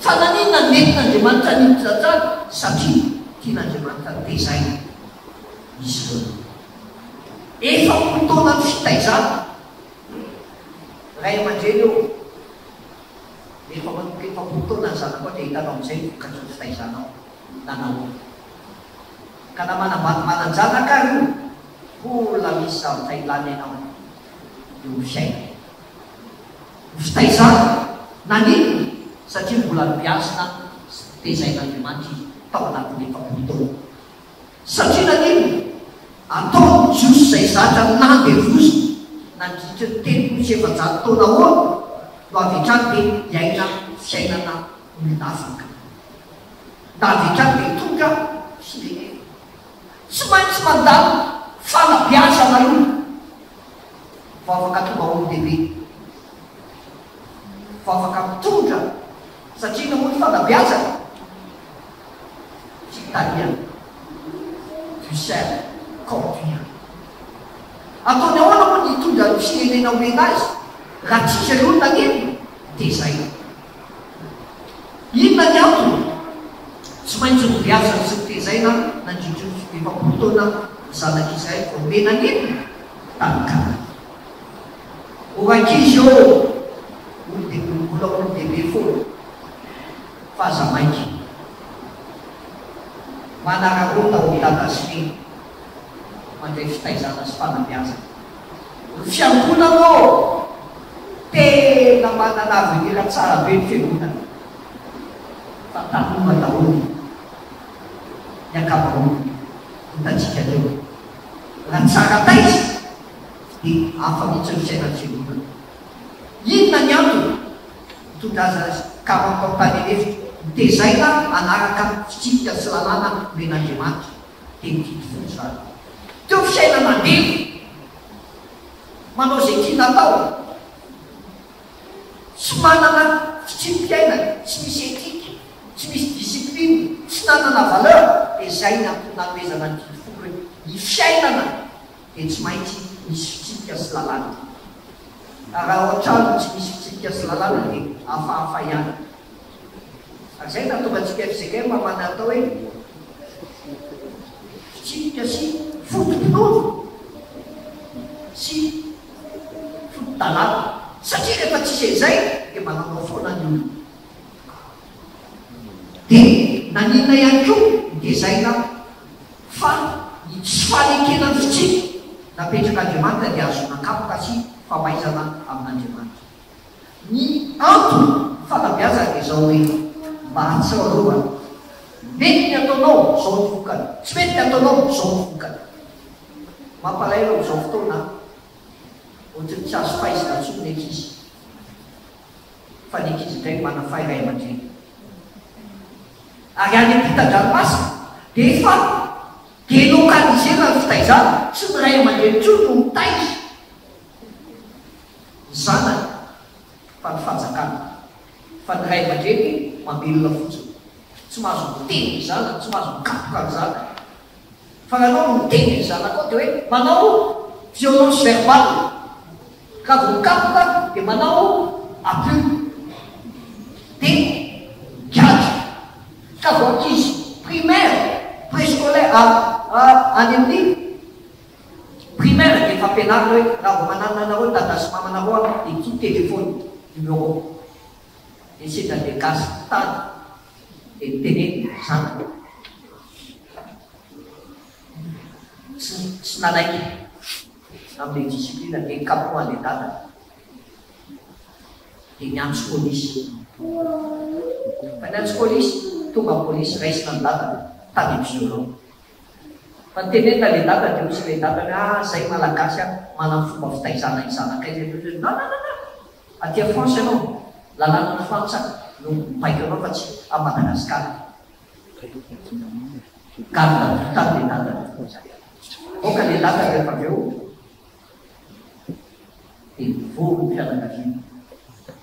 fa naninona nentin'Andriamanitra nitsatsana satria tian'Andriamanitra tezaina izy ireo efa fotoana ny fitaizana ray aman-dreny eo efa fotoana ny zanako dia hitanao amin'izay vokatry ny fitaizanao nanao ka na mananjanaka io mbola misy zavatra ilana ianao eo fiaina fitaizana nanino satria mbola miasina tezain'Andriamanitra izy tao anatin'ny efa-fotoana satria nanino atao jiosy izay zatra nandevosy nandritra ny telo sy efajato taona ahoa no avetrany dia hiaina fiainana olonafaka na avetrany dia tonga firenena tsy maintsy mandalo fanabeazana io fa afaka tonga olo-dehibe fa afaka mitondra satria namoa ny fanabeazana Italiana Bruxelles Cordia ataony ahoana moa ny tondra ny firenena omena azy raha tsisy ry olona neny dia zay inona ny antony tsy maintsy mibeazana sy nitezaina nandritra ny efa-potoana zanak'Israely omena neny tanikana orankizy eo olo-dehibe foana fa aza mainky manararota olon-dadasiny mandray fitaizana sy fanabeazana ny fiangonana tena mananavy tsara be ny fiangonana fa tanoma daholo ny ankamaroany hitatsika teo raha tsara taizy dia hafa mihitsy ny fiainany fiangonana inona ny antony mitondraza karatao tany lefitra tezaina anaraka fitsipika sy lalàna men'Andriamanitra dia mikidy fony zany teo fiaina mandeha manao izay tiana atao tsy manana fitsipikaina tsy misy etika tsy misy discipline tsy nanana valeur dia zay ny amponamezana ny kidy fony hoe ny fiainana dia tsy maintsy misy fitsipika sy lalàna raha ohatrano tsy misy fitsipika sy lalàna dia hafahafa ihany ary zay natonga antsika fizekay mamana atao hoe fitsipika sy fotom-pinono sy foto-dalàna satria rehefa tsisy izay dia mananao foana ny olona dia naninona ihany koa nitezaina fa ny tsy fanekena ny fitsipika napetrak'Andriamanitra dia azonakapoka sy famaizana amin'Andriamanitra ny antony fanabeazana dia zao hoe mba hatsaroana mety ny ataonao zao ny vokany tsy mety ny ataonao zao ny vokany mampalahelo amin'izao fotoana ohatrany tsy azo faizina tsoa ny ankizy fa ny ankizy ndray manafay ray aman-dreny ary any ampitan-dranomasina dia efa delokalizena ny fitaizana tsy ny ray aman-dreny tsoa no mitaizy ny zanany fa ny fanjakana fa ny ray aman-dreny mamelona fotsiny tsy mahazo miteny ny zanany tsy mahazo mikapoka ny zanany fa nanao miteny ny zanany koa dia hoe manao violence verbale ka vo mikapoka dia manao abus dia gadra ka vo ankizy primaire préscolaire any amin'ny primaire dia efa ampianarina hoe raha vo mananana anareo dada sy mamanareo dia ki telefony numéro dia sendra dia gasy tany dia miteneny zanany tsy nanaiky amin'ny discipline dia kapohan'le dada dia niantso polisy fa niantso polisy tonga polisy raisina ny dada tany violon fa nitenena le dada dia misy le dada hoe zay malagasy manana fomba fitaizana ny zanakay na aty France ianao lalàna ny frantsa no mipaika anao fa tsy a Madagasikara garda tany le dada oka le dada rehefa avy eo dia mivory ny fianakaviana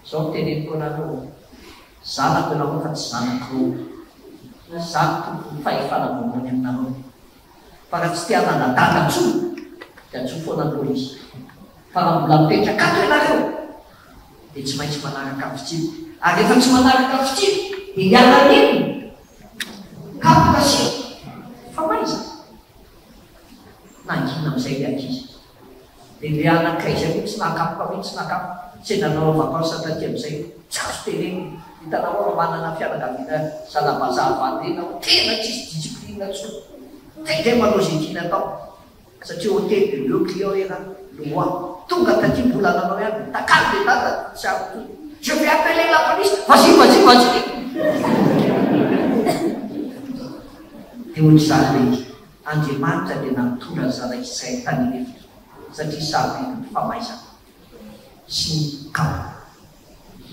zao teneniko anareo zanako ianareo fa tsy zanako zako tompony fahefana voamony aminareo fa raha tsy tiana nadana tso dia atso foana ny polisy fa raha mbola mipetraka ato ianareo dia tsy maintsy manaraka fitsilo ary rehefa tsy manaraka fitsilo dia hialan'iny kapoka sy fa maiza nangina amin'izay le ankizy dia le anankiray zay mihitsy nakapoka mihitsy nakapoka sendra nanao vakansa taty amin'izay tsy azo teneny hitanao manana fianakaviana salabazavandena tena tsisy discipline tso taindray manao zay tiana atao satria hôtel de le client era loi tonga taty mbola nanao ihany takalo le dada tsy avo to je vais appeler la police vas-y dia ohatr'izany le Andriamanitra dia namitondra ny zanak'Israely tany Egypte satria sarobidy ny famaizana sy ny kamo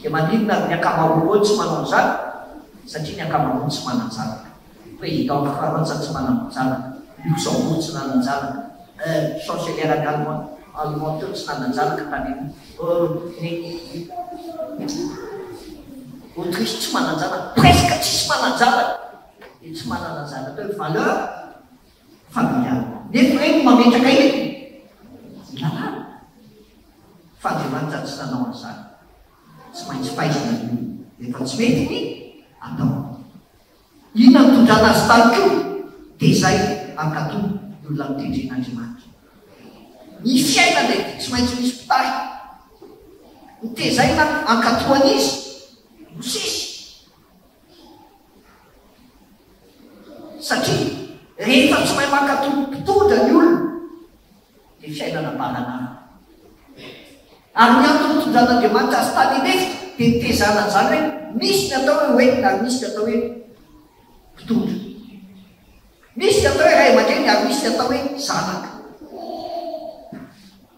dia maninona ny ankamaroa tsy manao zany satria ny ankamaroa tsy manan-janaka président Frantsa tsy manan-janaka Luxembourg tsy nanan-janaka chancelière ny Allemand teo tsy nanan-janaka tany Autriche tsy manan-janaka presque tsisy manan-janaka dia tsy manana zanaka teo valeur familiale nefa reny mametraka eny lalàna fa Andriamanitra tsy nanao an'izany tsy maintsy faizina ny rehefa tsy mety ny atao inona nitondrana azy tany ko dia zay ankatò ny olona mitendren'Andriamanitra ny fiaina dia tsy maintsy misy mpitary nitezaina ankatoan'izy no sisy satria rehefa tsy mahay mankatò mpitondra ny olona dia fiainana baranana ary ny antony tondraan'Andriamanitra azy tany Egypte dia nitezana an'izany hoe misy ny atao hoe oentina ary misy ny atao hoe mpitondra misy ny atao hoe ray aman-dreny ary misy ny atao hoe zanaka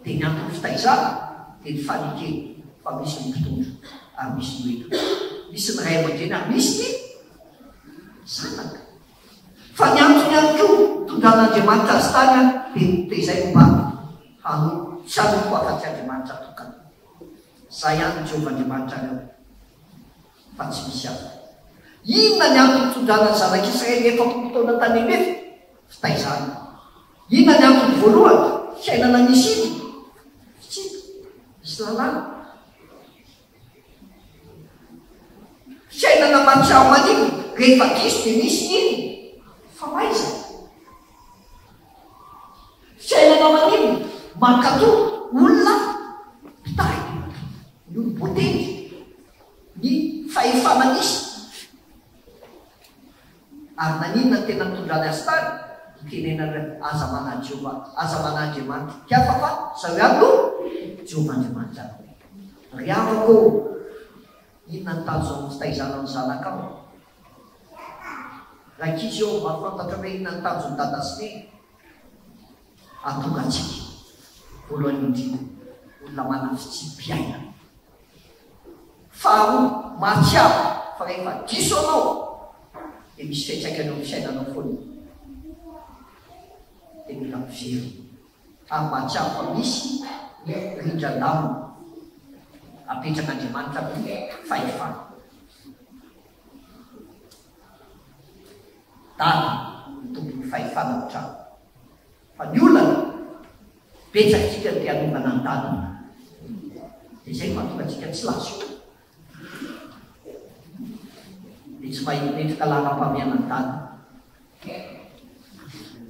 dia ny antony fitaizana dia ny fanekeny fa misy ny mpitondra ary misy ny oentina misy ny ray aman-dreny ary misy ny zanaka fa ny antony ihany koa tondran'Andriamanitra azy tany dia nitezay mba hano tsy hanoko afa-tsy Andriamanitra tokana zay ihany Jehovah Andriamanitra reo fa tsy misy afa inona ny antony tondrana ny zanak'Israely efapolo taona tany Egypte fitaizana inona ny antony voalohany fiainana misy iny fitsika misy lalàna fiainana matsiao manino rehefa diso dia misy iny fa maiza fiainana manino mankatò olona mpitay ny olomboteny ny fahefana misy ary naninona ny tena mitondrany azy tany itenenana aza mana Jehova aza mana Andriamanitra kiafa fa zao ihany no Jehova Andriamanitra ry avako inona ny tany zao fitaizana ny zanakao raha kizy eo mafantatra hoe inona ny tanjo ny dada sy neny atonga atsika voalohany indrindra ho olona mana fitsipiaina. Faharoa, mahatsiaro fa rehefa diso anao dia misy fiantraikanao amin'ny fiainanao foana. Dia mila mivery ary mahatsiaro fa misy rindran-damina apetrak'Andriamanitra amin'ny fahefana. Dada tompony fahefana ao trano. Fa ny olana betsakitsika ny tianongana ny dadana. Dia izay mahatonga antsika tsy laso. Dia tsy mahetrika lalam-pamiana ny dadana.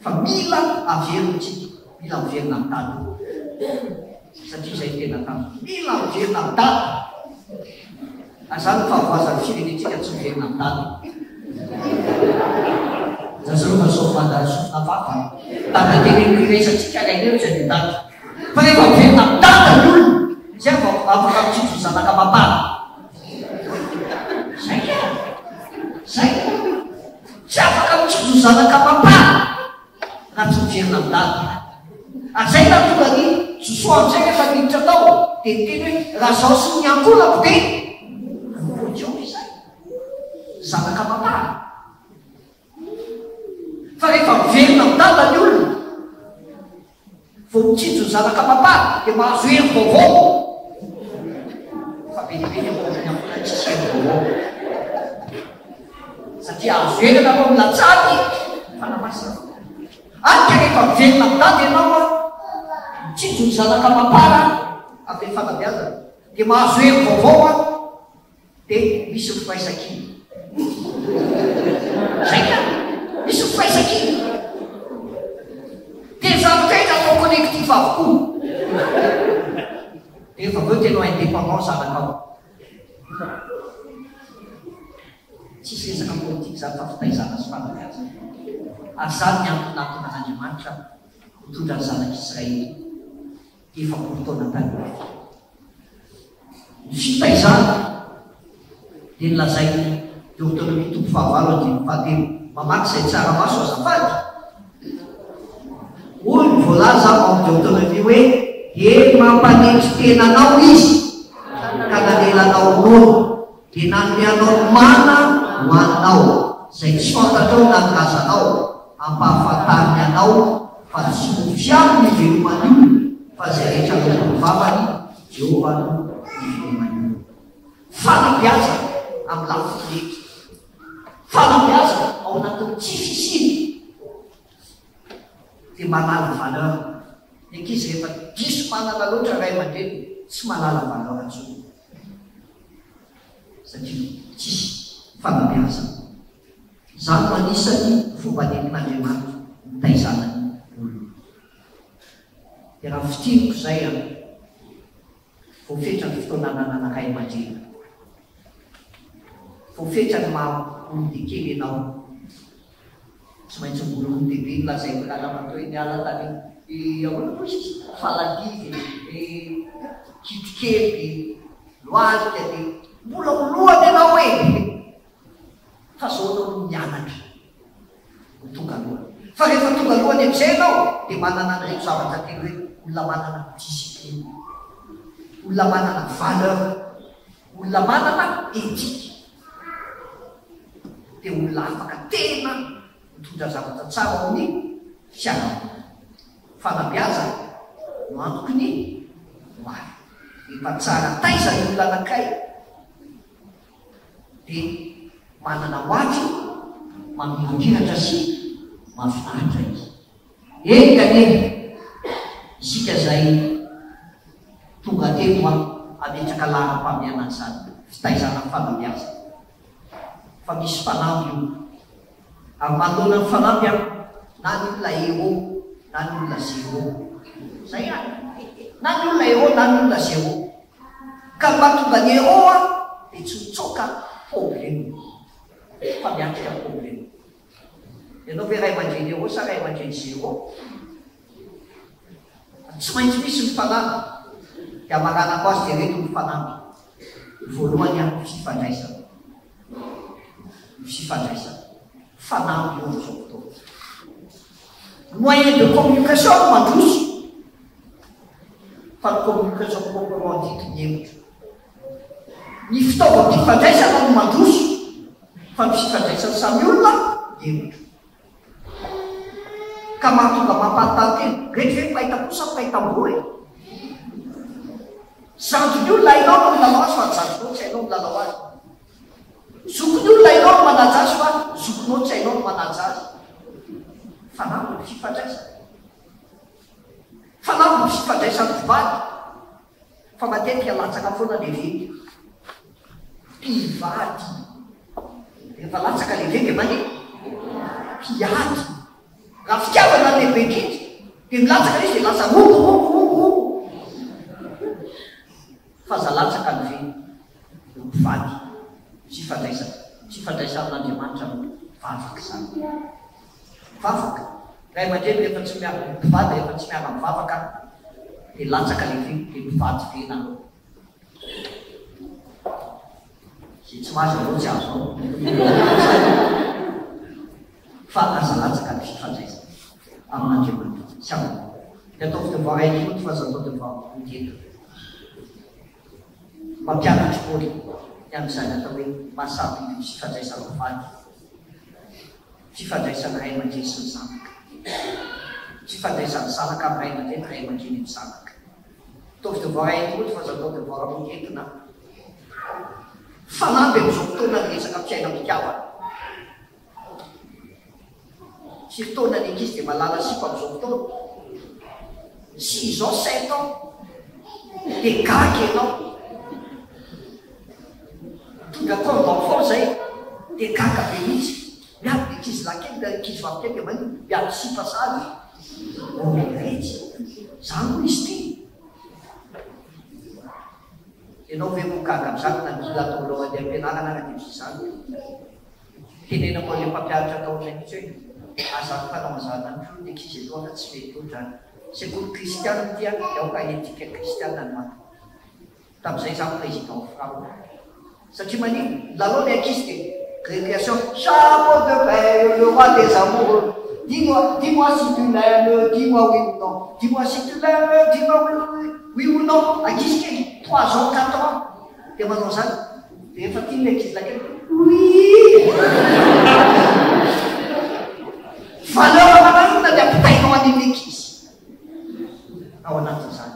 Fa mila averina tsika, mila averina ny dadana. Satria izay tena tamy mila averina ny dadana. Azany fahavoazan'ny firenentsika tsy miverina ny dadana. Zazarova sofana sofina vafa tana teny resatsika alaineo izay ny dada. Fa rehefa miverina ny dada ny olona izay afaka mitsitso zanaka mapana. Zay tsy afaka mitsitso zanaka mapana raha tsy miverina ny dada. Azay na tonga ny sosoan'izay rehefa miditra tao dia teny hoe raha zao sy ny ankolako dia votsio izay zanaka mapana. Fa rehefa miverina ny dada ny olona vao mitsitso zanaka mapana dia mahazo hery vaovao. Fa benibeny amin'ny ampola tsisy hery vaovao satria azo hery anao milatsady fanamasina. Anika rehefa miverina ny dada ianao mitsitso ny zanaka mapana amin'ny fanabeazana dia mahazo hery vaovao dia misy fifaisakiny. Zay ka misy fifaisakiny. Dia zanokaina atao connectif avokoa. Dia efa aveo tena indépendant zanakao. Tsisy resaka politika zany fa fitaizana sy fanabeazana. Ary zany ny anton'Andriamanitra mitondra ny zanak'Israely efapolo taona tany. Ny fitaizana dia nilazainy Deutéronomie tombo fahavalo andimy fahatelo. Mamaky izay tsara maso azafady. Hoy ny voalaza ao Deutéronomie hoe dia mampanendry tenanao izy ka nanelanao nono dia nanomeanao mana ho anao izay tsy fantatrao na ny razanao ampahafantariny anao fa tsy mofy aminy ny veloman'io fa izay rehetra no vavany Jehova no ny veloman'io. Fanabeaza amin'ny lafiny rehetra. Fanabeaza ao anatin'ny tsy fisiny dia manala valeur. Ny ankizy rehefa diso manana loatra ray aman-dreny tsy manala valeur atsony satria tsisy fanabeaza. Zany manisany fomba nentin'Andriamanitra mitaizanany olona. Dia raha fitiriko izay voafetra ny fotoana nananakay aman-dreny. Voafetra ny maha-olobe kely ianao. Tsy maintsy mbolony bebe lazay kalamatao ny ala tany ahoana koa sisy faladidy kitikely loalika dia mbola olohany ianao hoe fa zao anao mianatra ho tonga aloha. Fa rehefa tonga alohany amin'izay ianao dia manana an'ireo zavatra teny hoe olona manana discipline, olona manana valeur, olona manana etika, dia olona afaka tena mitondra zavatra tsara amin'ny fiainana. Fanabeaza no antoko ny maro. Efa tsara taiza ny olona anakay dia manana hoatry mamirapiratra sy mahafinaritra izy. Eny kanefa isika izay tonga telo ametraka laharam-pamiana izany fitaizana ny fanabeaza. Fa misy fanampy io ary manoloana ny fanampy na ny olona héros na ny olona zéro. Zay na ny olona héros na ny olona zéro. Ka mahatonga ny héros dia tsy mitsoka problème fa miatrika problème. Ianao ve ray aman-dreny héros sa ray aman-dreny zéro? Tsy maintsy misy ny fanampy. Dia maranako azy dia reto ny fanampy. Voalohany fifandraisana. Fifandraisana. Fanampy eo amin'izao fotoana. Moyen de communication mandroso. fa ny communication proprement dite ny hevitra. Ny fitaovam-pifandraisana no mandroso fa ny fifandraisana samy olona ny hevitra. Ka mahatonga mampanontany teny rehetra hoe fahita-posa fahita-mbo e. Zandry ny olona hainao no milalao azy fa zandrinao tsy hainao milalao azy. Zokony olona hainao no manaja azy fa zokonao tsy hainao no manaja azy. Fanampy ny fifandraisana. Fanampy ny fifandraisana mpivady. Fa matetika latsaka foana levety. Mpivady. Rehefa latsaka levety mani mpiady. Raha fitiavana lehibe indrindra dia milatsaka izy dia lasa rombo. Fa za latsaka ny veny mpivady. Fifandraisana n'Andriamanitra vavaka zany. Vavaka. Ray aman-dreny rehefa tsy miara mpivady, rehefa tsy miara mivavaka dia latsaka lehibe dia mpivady vena. Zay tsy mahazo avao tsy azo ao. Fa aza latsaka ny fifandraisana amin'Andriamanitra. Tsy aminy. Dia ataovy devoir hain'io fa aza atao devoir mitety. Mampianatry Paoly amin'izany atao hoe mahasaby ny fifandraisana mpivady. Fifandraisana ray aman-dreny sy ny zanaka. Fifandraisana zanaka amin'ny ray aman-dreny, ray aman-dreny amin'ny zanaka. Ataovy devoir hain'io fa aza atao devoir mitetina. Fanampy amin'izao fotoana ny resaka fiainam-pitiavana. Sy fotoana ny ankizy dia malala sipa amin'izao fotoana. 6 ans, 7 ans dia gaga ianao. Tonga taona d'enfant zay dia gaga be mihitsy. Miady ny ankizy lankely dia ankizy vavykely dia manino miady sipa sady. Retsy. Zany no izy ty. Ianao ve mogaga amin'izany na mila atao aloha andeha am-pianarana na dia izany. Tenenako ilay mpampianatra atao mihitsy hoe azany fanamazana ny folo ny ankizy aloha tsy mety ohatrany. Sekoly kristiana dia aoka etika kristiana ny maty. Tamin'izay zany président Frao. Satria manino lalao ny ankizy dia récréation chapeau de paille le roi des amoureux. Dis-moi si tu l'aimes, dis-moi oui ou non. Dis-moi si tu l'aimes, dis-moi oui ou non. Ankizy kely 3 ans, 4 ans. Dia manao zany. Dia efa tia ny ankizy lakely. Oui. Valeur mananona dia ampitainao an'iny ankizy. Ao anatin'izany.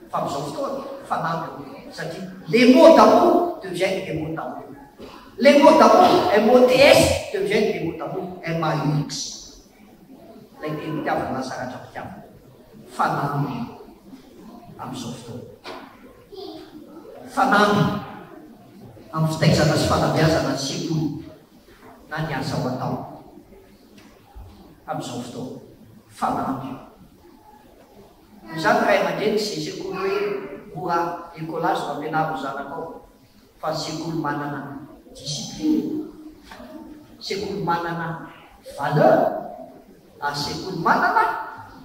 Fa amin'izao fotoana fanampy. Satria les mots d'amour deviennent des mots d'amour. Les mots d'amour, MOTS deviennent des mots d'amour, MAUX. Lay teny pitiavana na saratra pitiavana. Fanampy amin'izao fotoana. Fanampy amin'ny fitaizana sy fanabeazana ny sekoly na ny asa ho atao amin'izao fotoana. Fanampy. Izany ray aman-dreny sy sekoly hoe mora écolage mampianaro zanakao fa sekoly manana discipline, sekoly manana valeur, sekoly manana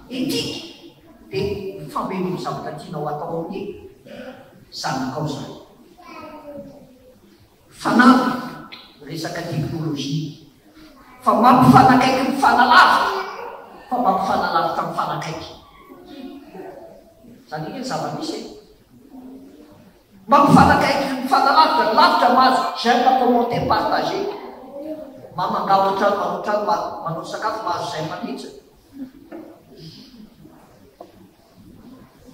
éthique dia fameno zavatra tianao atao amin'ny zanakao zany. Fanampy resaka teknôlôjia fa mampifanakaiky ny fanalavitra fa mampifanalavitra ny fanakaiky. Zany iny zava-misy mampifanakaiky ny fanalavitra, lavitra mahazo j'aime commenter partager. Mamangaro trano manao trano manao sakafo mahazo j'aime mihitsy.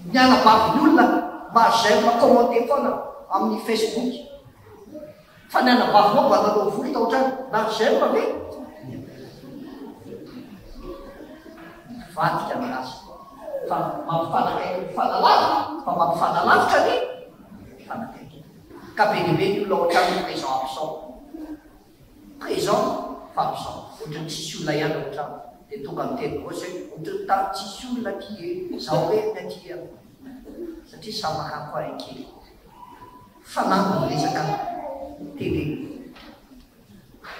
Mianabavy olona mahazo j'aime commenter foana amin'ny Facebook. Fa ny anabavinao mba nanao voly tao trano na j'aime ve? Vadika azy. Fa mampifanakaiky ny fanalavitra, fa mampifanalavitra ny fanakaiky. Ka be lehibe ny olona ao an-trano présent absent. Présent fa absent. Ohatrany tsisy olona ihany ao an-trano. Dia tonga miteny gosy hoe ohatrany tany tsisy olona aty e, zaho hoe ny aty e. Satria samy mahako ahy kely. Fanampy ny resaka télé.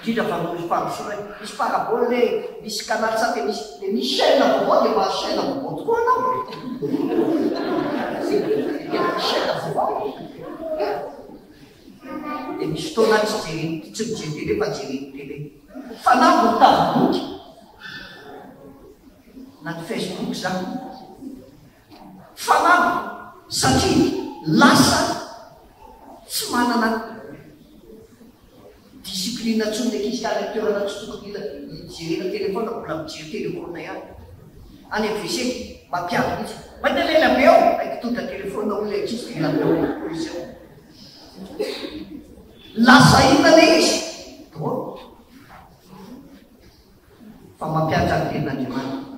Indrindra fa misy mpampisoa hoe misy parabole le misy canal sa dia misy chaîne vaovao dia mahazo chaîne vaovao tokoa anao. Chaîne vaovao. Dia misy fotoana tsy mijery télé fa mijery télé. Fanampy ny taviboky na ny Facebook zany. Fanampy satria lasa tsy manana disiplina tsony le ankizy kara toerana tsy tokony jerena telefona mbola mijery telefona ihany any amin'ny WC mampiady mihitsy mahita lela be ao aiky tonda telefona olona ankizy ilabeo polisy ao lasa ina le izy fa mampiatra ny tenin'Andriamanitra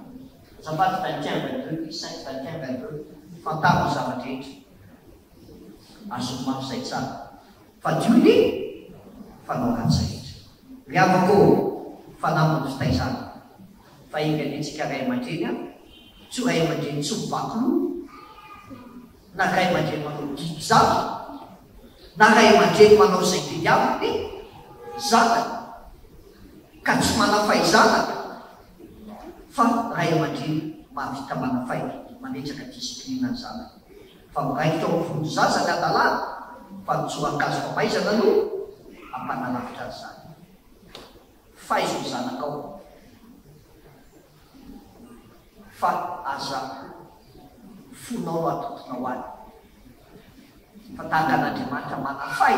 Zapaty 21-22 5 21-22 fantamo zavatra rehetra azo mampisay tsara fa diony fanao ratsy rehetra ry avako fanamony fitaizana fa inganetsika ray aman-dreny a tsy ray aman-dreny tsy mibakolo na ray aman-dreny manao didy zava na ray aman-dreny manao zay tediaviny zanaka ka tsy manafaizana fa ray aman-dreny mahavita manafay manetsaka disiplina ny zanaka fa miraikitra ao folo zaza ny adalàna fa mitsorankazo famaizana no ampanalavitra ny zanaka faizo ny zanaka ao fa aza fonao no atotonao azy fa tahaka an'Andriamanitra manafay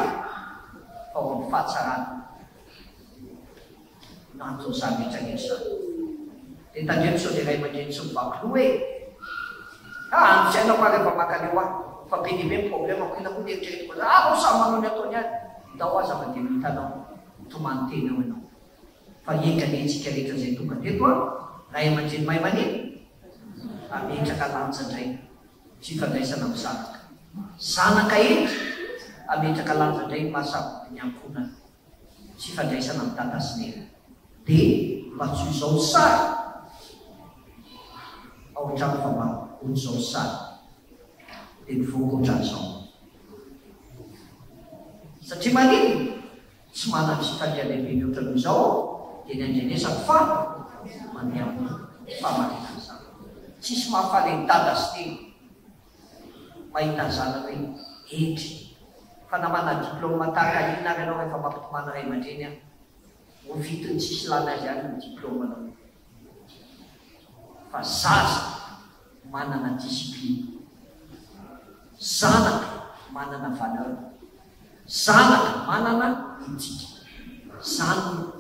fa ao amin'ny fahatsarana nantony zany rehetrarehetra zany de tandremo sao de ray aman-dreny tsy mivakilo hoe antsainao rehefa makaleo ahy fa be dehibe ny problème ko ina koa nieritreretiko ao samy manao ny ataony any dao azy ava-de mitanao tomany teny ao ianao fa enganetsika rehetra zay tonga teto a ray aman-dreny mahay maneny ametraka lanjandray tsy fandraisana amin'ny zanaka zanaka etra ametraka lanjandray mahasaby ny ankonana tsy fandraisana amin'ny dada sy nena de mba tsy izao sara ao trano fa mba on'izao sara de mivoaka ohatran'izao satria maniny tsy manany syfalia lehibe mihoatra nohizao de ny andrenesako fa mandeha famarina zany tsisy mahafaly ny dada sy tena mahita zana hoe etry fa namana diplôme tahaka ina ary anao rehefa mampitomana ray aman-dreny a ho vitiny tsisy lana azy any ny diplôme anao fa zaza manana discipline zanaka manana valeur zanaka manana etika zany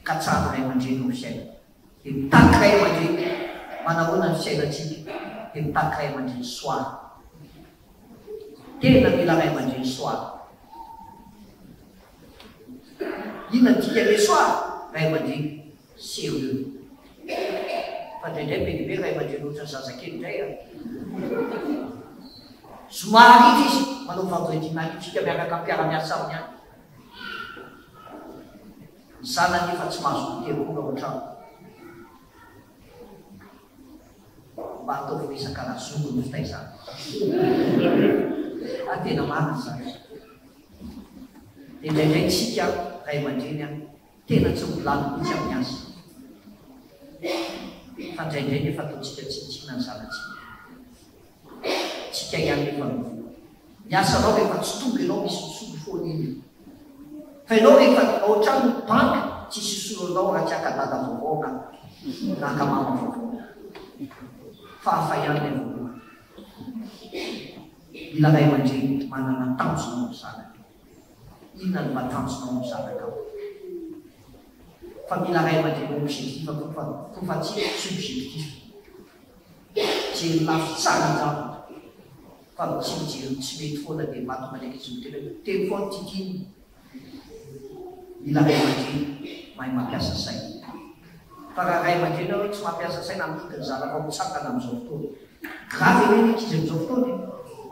ka tsara ray aman-dreny ho fiaina de mitaky ray aman-dreny manahoana ny fiainatsika de mitaky ray aman-dreny soara tena mila ray aman-dreny soara ina tika le soara ray aman-dreny sérieux fa ndraindray be dehibe ray aman-dreny ohatra ny zazakely ndray a somary ity izy manao vendredinalitsika miaraka ampiara-miasa aminy any ny zanany efa tsy mahazo miteroona ohatrano mba ataovy resaka razongo ny fitaizana atena marina zany de ndraindray tsika ray aman-dreny a tena tsy molano mihitsy amin'ny asa fa ndraindray nefa ataontsika tsinitsina ny zanatsika tsika ihany rehefa miasa anao rehefa tsy tonga ianao misy misolo foana iny fa ianao rehefa ohatrano banka tsy sisolo anao raha tsy akadada vaovao na akamama vaovao fa hafa ihany lay voalohany mila ray aman-dreny manana tanjonao ny zanaka inona ny matanjonao ny zanaka ao fa mila ray aman-dreny objectif kofa tsy objectif jery lafy tsara zavatra fa tsy mijery tsy mety foana de matonga ndraiky izy mitena teny foana titiny mila ray aman-dreny mahay mampiasa say fa raha ray aman-dreny ao tsy mampiasa say na amidy ny zanaka ao mitsangana am'izao fotoana gravy eny ankizy am'izao fotoana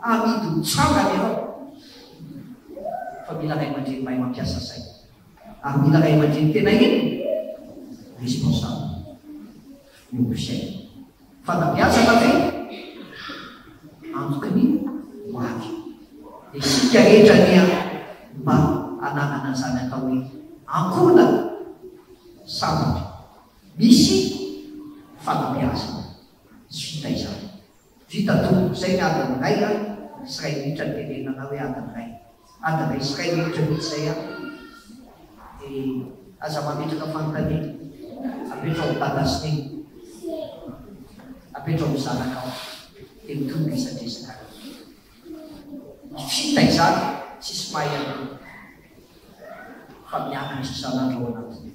amidy mitsangana ianao fa mila ray aman-dreny mahay mampiasa say ary mila ray aman-dreny tena iny responsable miompisaina fa nampiasa nabe antokony hoavy de sika rehetra nia mba ananana zany atao hoe ankona sambatra misy fanampiasa sy fitaizana vita tompo zay ny adiny ray a sy ray mihitra ny tenenana hoe adiny ray sy ray mihitra mihitsy zay a de aza mametraka fanontaniana apetra ao dadasiny apetra ao mizanaka ao de mitonga isan-dresaka fita izany tsisy mahay aloha fa miakatra isan'andro ao anatiny.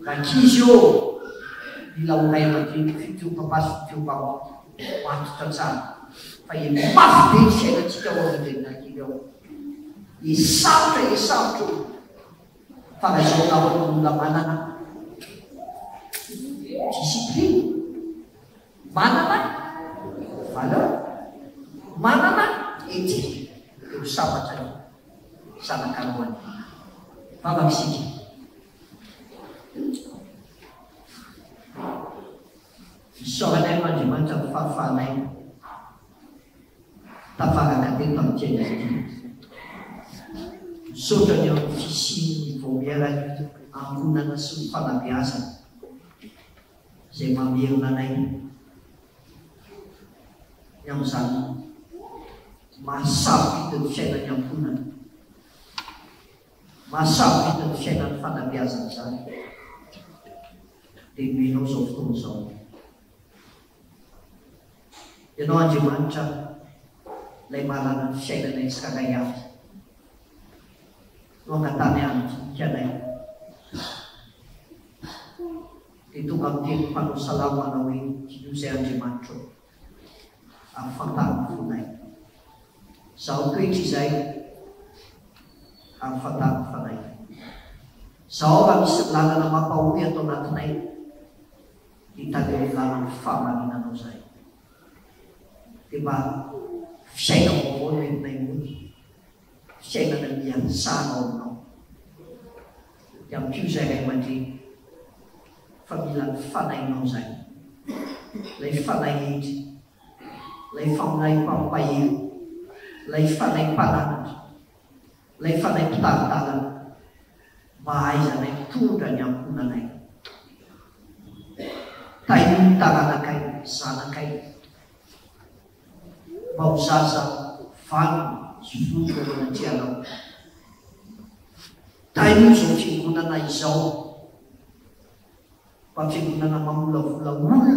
Ankizy io mila horay aman-dreny fitiopapasy fitiopamo matotra tsara fa mafy be ny fiainantsika ao amin'ireny ankizy ao. Esarotra fanazaona ao olona manana discipline, manana valeur, manana éthique, eo sambatra io zanak'Andriamanitra. Vavakisika isaoranay Andriamanitra amin'ny fahafahanay tafaraka teto amin'ny fiainana ity. Misaotra ny amin'ny fisiny voamiera angonana sy ny fanabeazana izay mamerina anay amin'izany mahasavita ny fiainany angonana, mahasavita ny fiainany fanabeazana izany. Dia menao izao fotoana izao ianao Andriamanitra ilay mahalala ny fiainanay tsikaray avy no angatany andikanay dia tonga amin'ny teny mpanao salamo anao hoe io izay Andriamanitra amin'ny fantariny fonay zaho toetra izay amin'ny fantariny fanay zaho raha misy lalana mampahory atao anatinay hitany hoe lalana fahamarinanao zay dia mba fiaina vaovao no entinay mony fiainana miantsana ao aminao dia amin'io zay ray aman-dreny fa mila ny fanainao zay lay fanay endry lay fanay mpampahelo lay fanay mpananatra lay fanay mpitaridalana mba haizanay mitondra ny ankonanay taino ny taranakay zanakay mba ho zaza valo sy folo ao anatianao. Taino izao fiangonana izao mba fiangonana mamolavola olona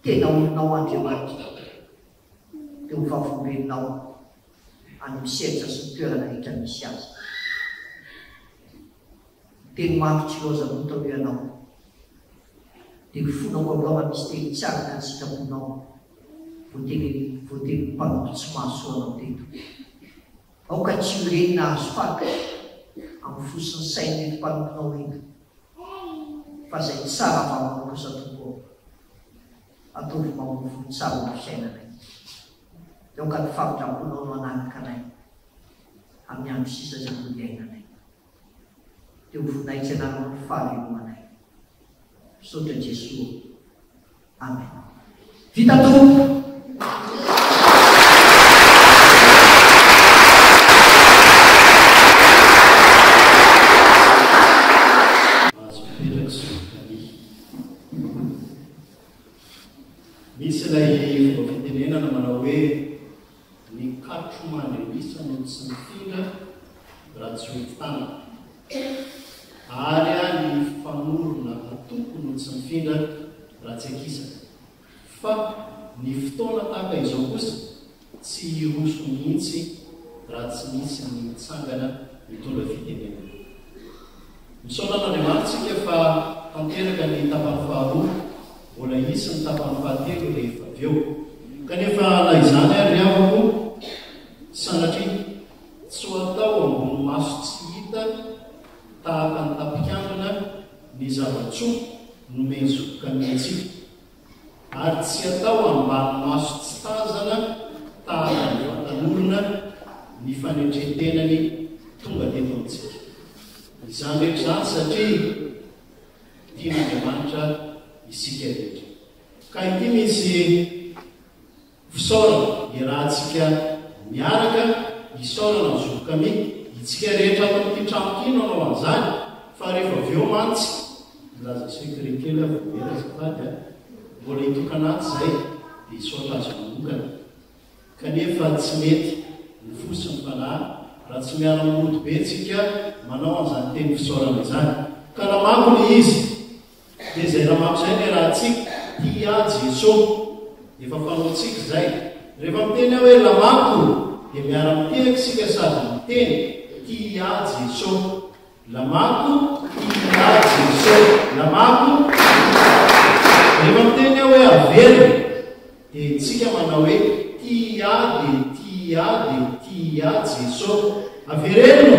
tena olonao Andriamanitra dia ho vavombeninao any miseritra sy ny toerana rehetra misy azy. Teny mangitry loazanota hoe ianao dia fonao aloha misy teny tsy araka ny sitraponao voateny mpanoto tsy mahasoanao teto. Aoka tsy ireny nahazo faka amin'ny fosiny sainy mpanotonao eto fa izay tsara vamanao kosa tokoa ataovy mamofony tsara ny fiainanay. Aoka ny famindraponao no anaraka anay amin'ny andro sisa izay modiainanay dia ho vonaitsy anarana ny fahavelomanay. Misaotra Jesosy. Amen. Vita tompo. Misy ilay fomba fitenenana manao hoe ny katro mandrevisa no tsy mifindra raha tsy hovitanana ary ny fanorona atoko no tsy mifindra raha tsy akisana. Fa ny fotoana tahaka izao kosa tsy hiroso mihitsy raha tsy misy ny mitsangana mitondra fitenenana. Misaona n'Andriamanitsika fa tanteraka ny tapany faharoa mbola isy ny tapany fahatelo rehefa avy eo. Kanefa na izany ary avako sanatria tsy ho atao ambony maso tsy hita tahaka ny tapikandrina ny zavatsoa no menzoka mihitsika ary tsy atao ambany maso tsy tazana tahaka ny vatan'olona ny fanetretenany tonga teto amintsika. Izany rehetra izany satria tian'Andriamanitra isika rehetra. Ka ity misy fisaorana iarahantsika miaraka isaorana zokamy itsika rehetra ato amin'ity trano nanao an'izany fa rehefa avy eo mantsy milaza sekre kely avobera zafady mbola hitokanaty zay dia isaotra azo manokana. Kanefa tsy mety ny fosiny fanahy raha tsy miara-mody be tsika manao an'izany teny fisaorana izany. Ka namako ny izy dia izay namako zay ny rahantsika tia Jesosy efa fanaontsika zay rehefa miteny hoe lamako dia miara-mitehaka isika sady miteny tia Jesosy. Lamako tia Jesosy. Lamako rehefa miteny aho hoe averina dia itsika manao hoe tia Jesosy. Avereno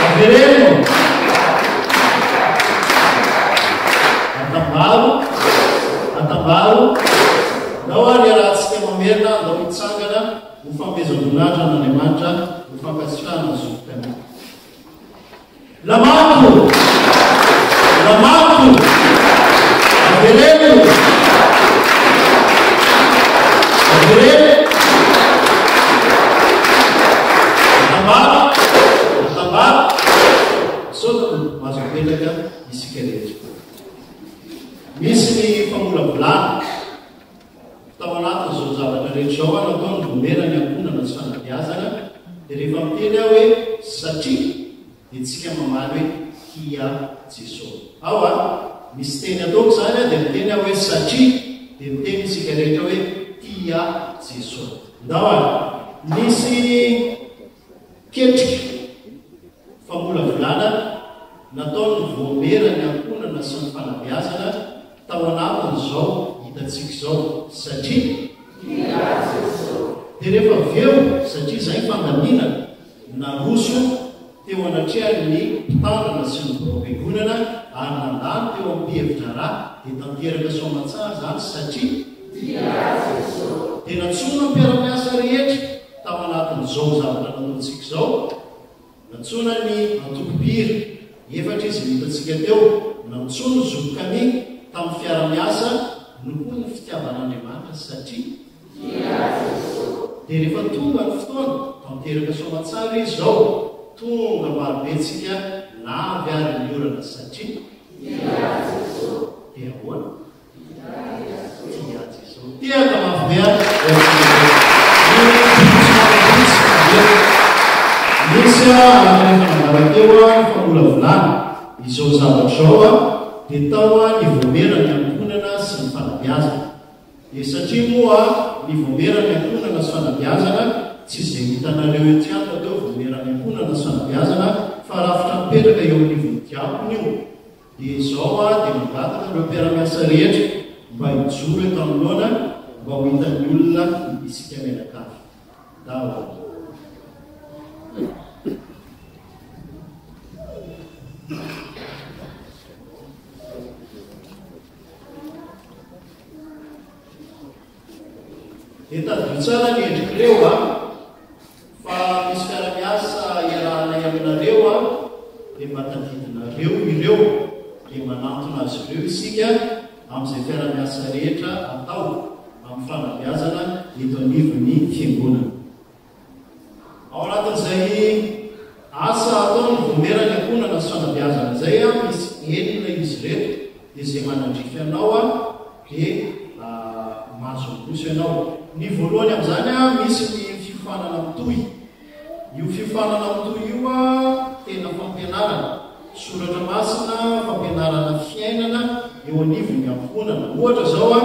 avereno atambaro ndao ary arahantsika mamerina ndao mitsangana ho fampiazam-boninahitra n'Andriamanitra ho fankasitrahana zokotany. Lamako avereno atambaro sotro mahazo apelaka isika rehetra. Misy ny famolavolana tao anatin'izao zavatra rehetra zao a natao ny vomera ny ankonana sy fanabeazana dia rehefa miteny aho hoe satria dia tsika mamaly hoe tia Jesosy. Ao a misy teny ataoko zany a dia miteny aho hoe satria dia miteny isika rehetra hoe tia Jesosy. Ndao a misy ketrika famolavolana nataony vomera ny ankonana sy ny fanabeazana tao anatin'izao hitantsika izao satria dia rehefa aveo satria izay fandaminana naroso teo anatrehan'ny mpitandrina sy ny borobebonana ary nandany teo amin'ny hevitra rà dia tanteraka soamatsara zany satria dia natsoina ny mpiara-miasa rehetra tao anatin'izao zavatra nataontsika izao. Natsoina ny antoko-pira efatra izy hitantsika teo, natsoina zokany tamin'ny fiara-miasa noho ny fitiavan'Andriamanitra satria dia rehefa tonga ny fotoana tanteraka soamatsara izy zao tonga marobetsika navy ary ny orana satria dia ahoana tia Jesosy. Tiaka mafibea misy rehefa nangarakeo a famolavolana izao zavatra zao a dia tao a ny vomera ny ankonana sy ny fanabeazana. Dia satria moa ny vomera ny ankonana sy fanabeazana tsy izay hitanareo ety any teo vomera ny ankonana sy fanabeazana fa rafitra mipetraka eo anivon'ny diakona io. Dia izao a dia mangataka ireo mpiara-miasa rehetra mba hijoro eto anoloana mba ho hitan'ny olona isika menakafy. Dia tadio tsara ny endrik'ireo a fa misy fiara-miasa iarahanay aminareo a dia mba tadidinareo ireo dia manantona azy ireo isika amin'izay fiara-miasa rehetra atao amin'ny fanabeazana eto anivon'ny fiangonana. Ao anatin'izay asa atao ny vomera ny ankonana sy fanabeazana izay a misy enina izy reto dia izay manandrify ianao a dia mahazo koso ianao. Ny voalohany amin'izany a misy ny fifanana mitohy. Io fifanana mitohy io a tena fampianarana soratra masina, fampianarana fiainana eo anivon'ny ankonana. Ohatra zao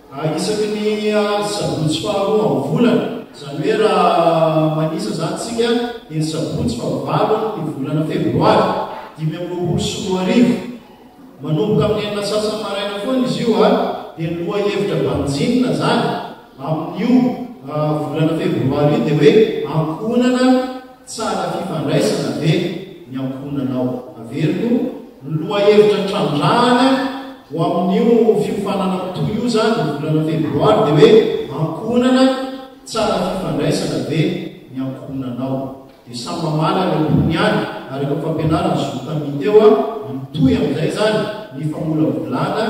a isaky ny sabotsy faharoa amin'ny volana, izany hoe raha manisa zany tsika dia ny sabotsy fahavalo ny volana febroary 2024 manomboka amin'ny enina sasany maraina foana izy io a dia ny loha hevitra banjinina zany amin'io volana febroary io dia hoe ankonana tsara fifandraisana ve ny ankonanao. Averiko ny loha hevitra trandrahana ho amin'io fifanana mitohy io zany ny volana febroary dia hoe ankonana tsara fifandraisana ve ny ankonanao. Dia samy mamala ny ambony any ary efa fampianarana zokaminteo a mitohy amin'izay zany ny famolavolana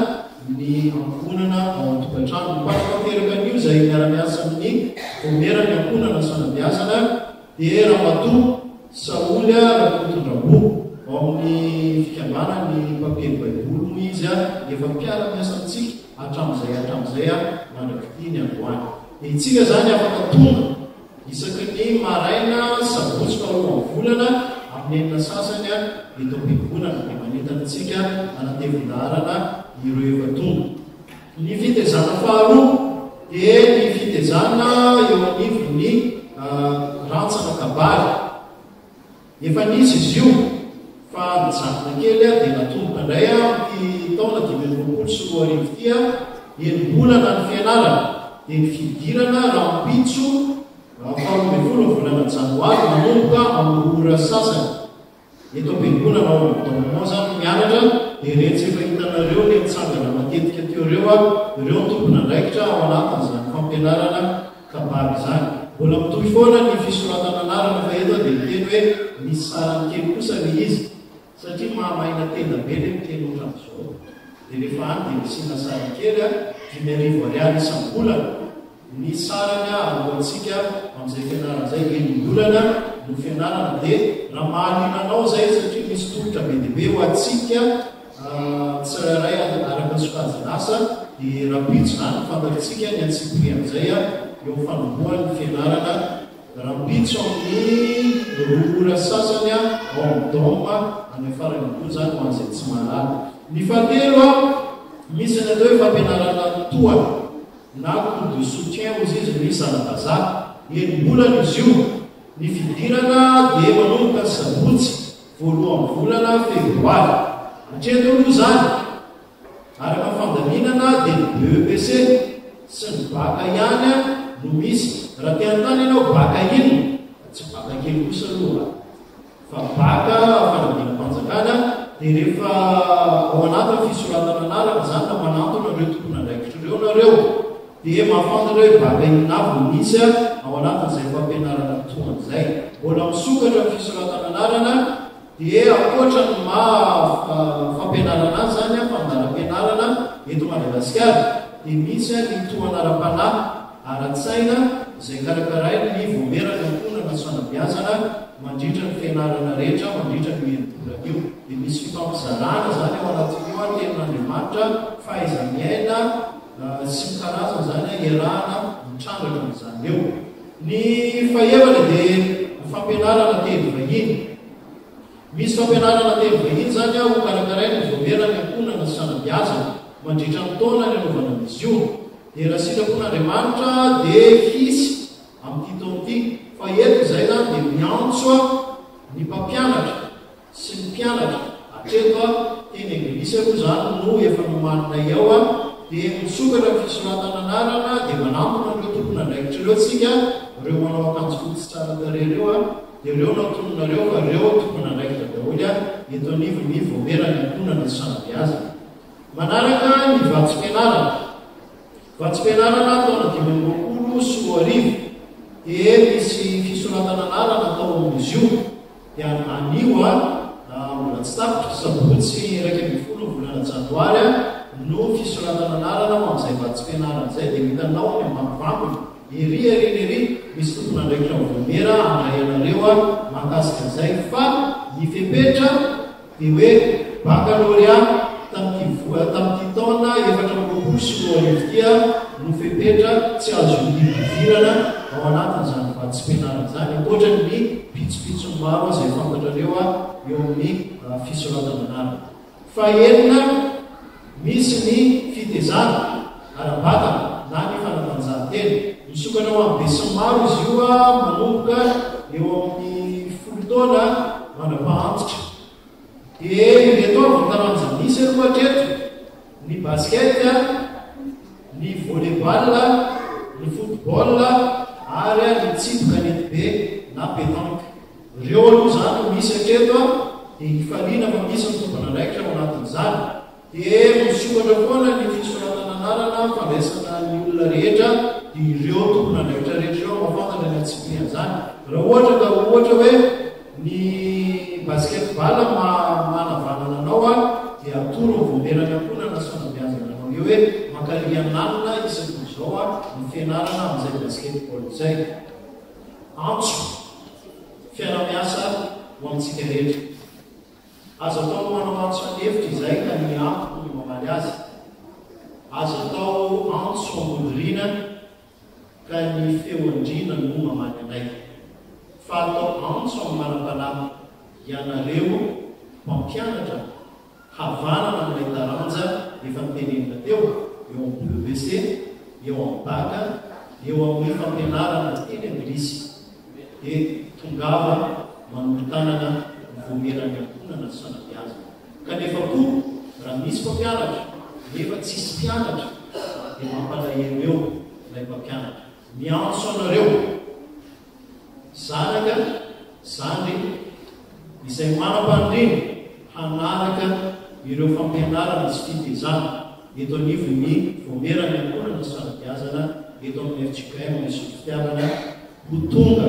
ny ankonana ao an-tokantrano. Mpanatanteraka an'io izay miara-miasa amin'ny vomera ny ankonana sy fanabeazana dia Ramatoa Saoly Rakotondrabo ao amin'ny fikambanany mpampiely baiboly moa izy a efa mpiara-miasa amintsika hatramin'izay mandrakity ny androany. Dia itsika zany afaka tonga isaky ny maraina sabotsy faharoa amin'ny volana amin'ny enina sasany a eto am-piangonana dia manentana antsika anatevin-darana ireo efa tonga. Ny fitezana faharoa dia ny fitezana eo anivony rantsana kabary efa nisy izy io fa nijakona kely dia natomboka indray ty taona 2024 dia enimbolana ny fianarana dia ny fidirana rampitso 12 volana janoary manomboka amin'ny ora sasany eto am-piangonana ao amin'nydonao zany mianatra dia retsy efa hitanareo ny mitsangana matetika teo reo ireo tompona ndraikitra ao anatin'izany fampianarana kabary zany mbola mitohy foana ny fisoratana anarana fa eto dia miteny hoe misy sarany kely kosa le izy satria mahamahina tenda be le miteny ohatran'izao dia rehefa any dia misina sarany kely 5,000 ariary isam-bolana ny sarany alohantsika amin'izay fianarana zay enimbolana no fianarana dia raha mahalinanao zay satria misy tongotra be dia be ho atsika tsiraray araka sokajinasa dia rapitso zany fantatritsika ny antsipoe amin'izay eo fanombohan'ny fianarana rapitso amin'ny ora sasany ao amdoma any afaran'olo zany ho an'izay tsy mahalala ny fahatelo misy ny atao hoe fampianarana toana na cours de soutien ozy izy ny zanabazà enimbolana izy io ny fidirana dia manomboka sabotsy voalohan'ny volana febroary hatreto aloha zany araka fandaminana dia ny BEPC sy ny baka ihany no misy raha teantany ianao baka ino tsy baka kely kosa aloha fa baka fanadina-panjakana dia rehefa ao anatin'ny fisoratana anarana zany na manantona ireo tompona ndraikitra ireo nareo dia mahafantatra hoe baka inavo misy ao anatin'izay fampianarana toan'izay mbola misokatra ny fisoratana anarana dia akoatra ny fampianarana azy zany fandaram-pianarana eto Madagasikara dia misy ny toanaram-panahy ara-tsaina izay karakaray ny voamerana ankonana sy fanabeazana mandritra ny fianarana rehetra mandritra ny enimbolana io dia misy fifampizarana zany ao anatin'io tenin'Andriamanitra fahaizamiaina sy karazana zany iarahana mitrandratra n'izany eo ny fahaevana dia fampianarana teny vahiny misy fampianarana teny vahiny zany ho karakaray ny voamerana ankonana sy fanabeazana mandritra ny taona ny anaovana izy io dia raha sitrapon'Andriamanitra dia hisy amin'ity taon'ity fa eto izay zany dia miantso ny mpampianatra sy ny mpianatra hatreto teny anglisy aloha zany no efa nomaninay ao dia misokatra fisoratana anarana dia manantona ireo tompona ndraikitra ireo tsika ireo manao akanjo fotsy tsara tare reo dia ireo natononareo fa ireo tompona ndraikitra daholy eto anivony voamerany ankonana sy fanabeazana manaraka ny vatsim-pianarana vatsim-pianarana taona 2024 dia misy fisoratana anarana atao amin'izy io dia anio mbola tsy tapitra sabotsy 1 volana janoary no fisoratana anarana ho amin'izay vatsim-pianarana izay dia hitanao ny ambanivampony ery misy tompona ndraikitra vomera andray anareo mahakasika izay fa ny fepetra dia hoe baccalauréat tamin'ity taona 2024 dia no fepetra tsy azo idivirana ao anatin'izany vatsim-pianarana zany ankoatra ny pitsopitso maro izay fantatrareo eo amin'ny fisoratana anarana fahenina misy ny fitezana ara-batana na ny fanatanjahantena misokana ao amin'ny besimaro izy io manomboka eo amin'ny 10 taona manam-pahantotra dia ireto vataranja misy aloha hatreto ny basket ny volleyball ny football ary ny tsipoka nety be na pétanque ireo aloha zany misy hatreto dia hifaliana fa misy ny tompona ndraikitra ao anatin'izany dia misokatra foana ny fisoratana anarana fandraisana ny olona rehetra dia ireo tompona ndraikitra rehetra ireo mahafantatra ny atsipiana zany raha ohatra ka ohatra hoe ny basketball manavanana anao dia atoro voamerana ankonana sy fanabeazana anao eo hoe makariananina isakin'izao ny fianarana amin'izay basketball izay antso fiara-miasa ho amintsika rehetra azo atao manao antso anefitra izay ka ny ampo ny mamaly azy azo atao antso amodorina ka ny feoandrina no mamaly anay fa atao antso amin'ny manam-panahy ianareo mpampianatra havanana amin'ilay taranja efa nitenenina teo eo amin'ny BEPC eo amin'ny baka, eo amin'ny fampianarana teny anglisy, dia tongava manombotanana vomerany amponana ny fanabeazana. Kanefa koa raha misy mpampianatra nefa tsisy mpianatra dia mampalahelo eo ilay mpampianatra. Miantso anareo zanaka zany izay manam-pandreny hanaraka ireo fampianarana sy fitezana eto anivony vomerany amponana sy fanabeazana eto amin'ny FJKM misy fitiavana ho tonga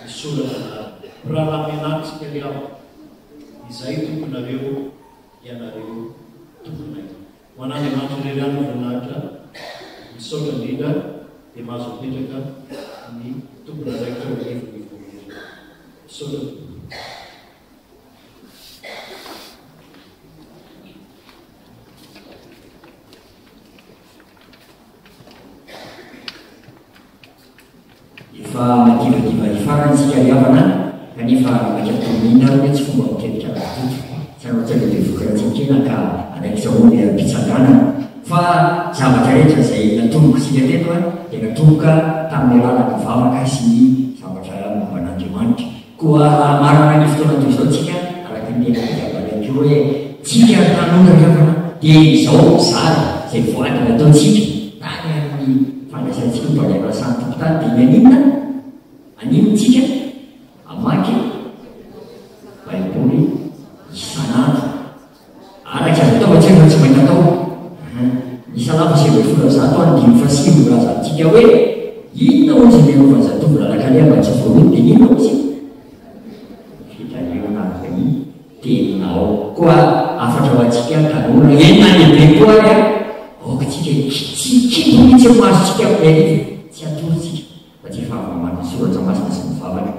isoranana pralamenatsika riao izay tomponareo ianareo tomponay ho an'Andriamanitra reriany voninahitra misaotra indrindra dia mahazo mipetraka ny tompona raikitra eo anivony vomerana misaotra. Efa madivagiva ifarantsika riavana kanefa makatominina hoe tsy fomba miketrika rahatity sanotsaka dia vokaratsinkena ka andraikizahoany mpitsanganana fa zavatra rehetra izay natomboka sika teto a dia natomboka tamin'ny alalaka vavaka sy ny zavatra momban'Andriamanitra. Koa marina ny fotoana toy izao tsika araka ny tena hoe tsika tanora riavana dia izao zara izay voaty nataontsika tany amin'ny fandraisantsika mpandraiva sany tompotany dia mianinona aninontsika amaky baiboly isanandro araka azy atao atsika tsy mainka atao isalama sivy-folo zato andimy fasivy razantsika hoe inona ozy miarovany zatovo lalakale mba tsy voalohany dia inona ozy fitariona ny teninao koa afatra ho atsika tanora enina lehibe koa ary aokatsika kitsikito mihitsy mahazotsika amin'ny tsy atorytsika fa tsy fahavamana soratra masina sy mivavaka.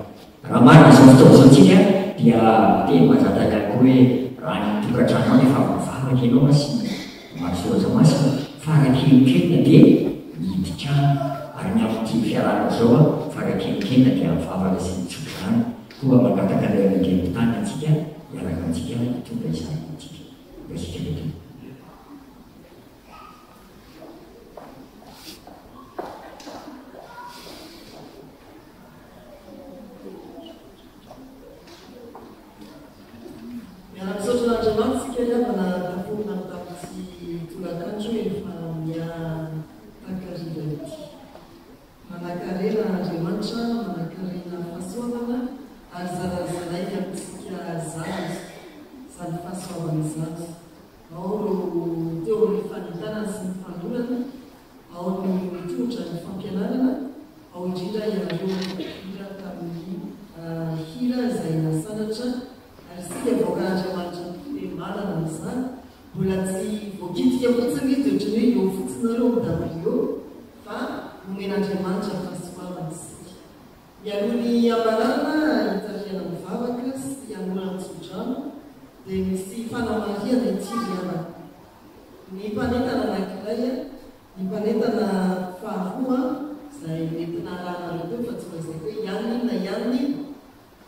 Raha marina izao fotoana izao tsika dia tena mazataka koa hoe raha ny tokantrano any efa mivavaka ianao masy mahasoratra masina farakelokelina dia mihiditrano ary miampity fiarana zao a farakelokelina dia mivavaka sy mitsodrano koa makataka ilay angelontany atsika iaraka antsika tonga izany atsika asika leto. Misaotra riavana taforina tamin'ny tolakandro efa mian-tankariva ity. Manan-karena Andriamanitra, manan-karena fahasoavana ary zarazanay amintsika zany zany fahasoavana izany. Ao no teo amin'ny fanitana sy ny fanolana, ao no mitongotra ny fampianarana, ao indrindra ianareo hira tamin'ny hira izay nasanatra ary sika vaokan'Andriamanitra dia manana n'izany mbola tsy voakitika fotsiny dia ohatran'ny hoe eo fotsinareo midabrio fa nomen'Andriamanitra fahasoavana sika. Mialohan'ny ambanarana hitariana mivavaka sy hanorana tsodrano dia misy fanamariana ity riavana. Ny mpanentana anankiray ny mpanentana faharoa izay nentina rahanareo teo fa tsy voazay hoe ihany na ihany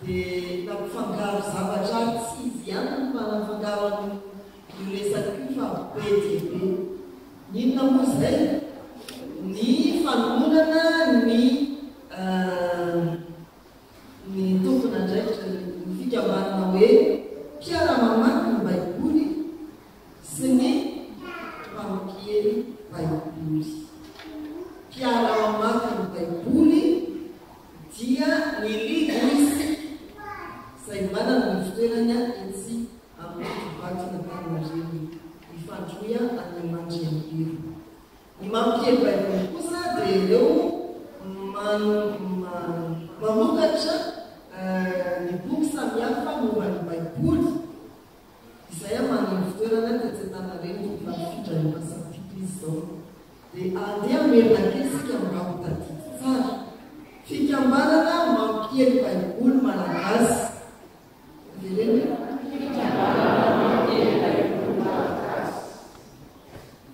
dia nampifangaro zavatra tsy izy ihany fa nampifangaro io resaky fa be dia be. Inona moa izay? Ny fanomonana ny tompona ndraikitra ny fikambanana hoe mpiara-mamaky ny baiboly sy ny mpampiely baiboly. Mpiara-mamaky ny baiboly dia ny livisy izay manana ny fitoerana etsy amin'ny kibatina Antananarivo mifandroya any Mandriambiro. Ny mampiely baiboly kosa dia ireo mamokatra ny boky samihafa momba ny baiboly izay manana fitoerana tetsy Antananarivo mifandra ny pasapito izy izao. Dia andeha merina kesika mbaho tadidy tsara fikambanana mampiely baiboly malagasy.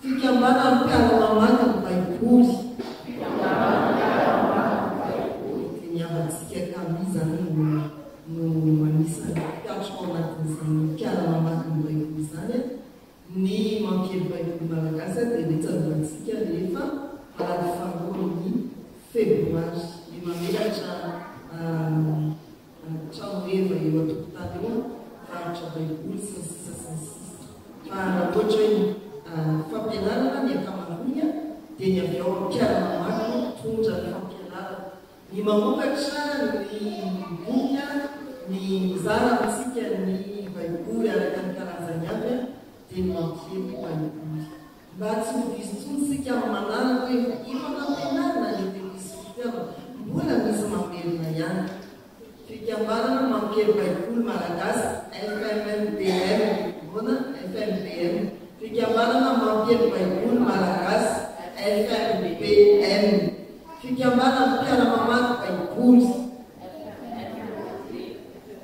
Fikambanana mpiara-mamaky ny baiboly niavatsika kamizany no manisany piatroko ao anatin'izany mpiara-mamaky ny baiboly izany ny mampiely baiboly malagasy dia nitsarovatsika rehefa ary faharoany febroary ny mamelatra trano eva eo atokotany eo varotra baiboly sasisa fa raha ohatra hoe fampianarana ny akamaronya dia ny avy ao ampiara-mamaky tondra ny fampianarana ny mamokatra ny boka ny mizara amintsika ny baiboly araka ny karazany aby dia ny mampihely baiboly mba tsy hovisitsony sika amin'ny manarana hoe ifamampianarana ny temisy fitiava mbola misy mamelona ihany fikambarana mampiely baiboly malagasy FMBM bona FMBM fikambarana mampiely baiboly malagasy FMBM fikambarana mpiara-mamaky baiboly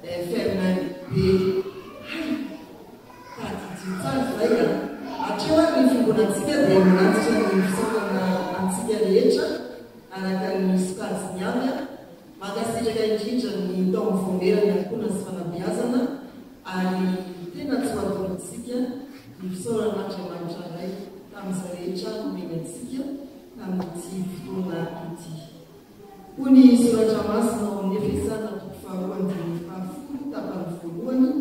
FMB tatijitsary zay atreo ny fimbonantsika dia minatitra ny fisakana antsika rehetra araka ny sokajiny avy magasitraka indrindra ny tao mivomerany ankona sy fanabeazana ary tena tsy hoatontsika ny fisaoran'Andriamanitra ray tamin'izay rehetra nomeny antsika tamin'ity fotoana ity. Hoy ny soratra masina ao amin'ny Efesana toko faharoandiny fahafolo tapany voalohany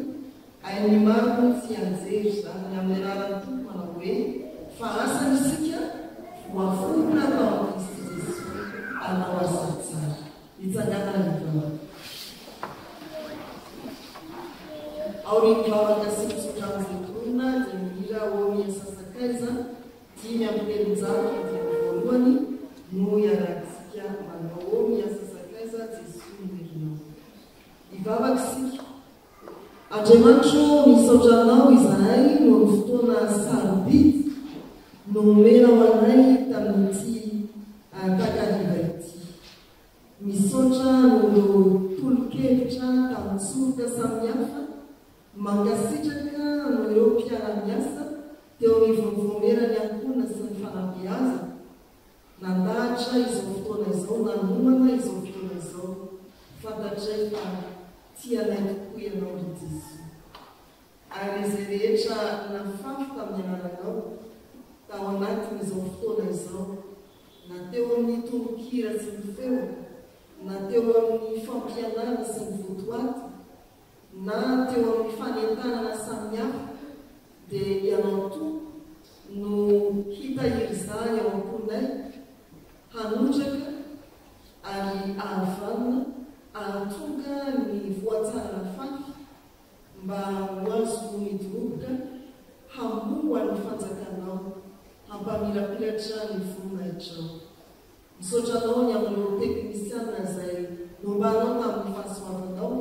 hainy maro tsy anjery zany amin'ny anarany toko manao hoe fa asany isika voafona tao amin'ny Kristy Jesosy anao asa tsara. Itsangana ny vavaka. Ao ny vavaka sy mitsotra amin'izay taona dia mihira ao miasasakaiza 5:3 voalohany no iarahantsika manao ao miasasakaiza Jesosy mirinao. Ivavaka sika. Andriamanitra misaotra anao izahay no ny fotoana sarobidy no nomena ho anay tamin'ity takariva ity. Misaotra no tolo-kevitra tamin'ny tsoroka samihafa mankasitraka no ireo mpiara-miasa teo mivonivomerany ankona sy ny fanabeaza nandahatra izao fotoana izao nanomana izao fotoana izao fantatray fa tianay tokoa ianao ry Jesosy ary izay rehetra nafafy tamin'ny anaranao tao anatin'izao fotoana izao na teo amin'ny toro-kira sy ny feo na teo amin'ny fampianarana sy ny votoaty na teo amin'ny fanentanana samihafa dia ianao to no hitahirizany ao am-ponay hanondraka ary ahavanina ahatonga ny voatsara fafy mba hoazo midoroboka hamoa ny fanjakanao hampamirapiratra ny voninaitrao. Misaotra anao ny amin'ireo teknisiana izay nombanao tamin'ny fahasoavanao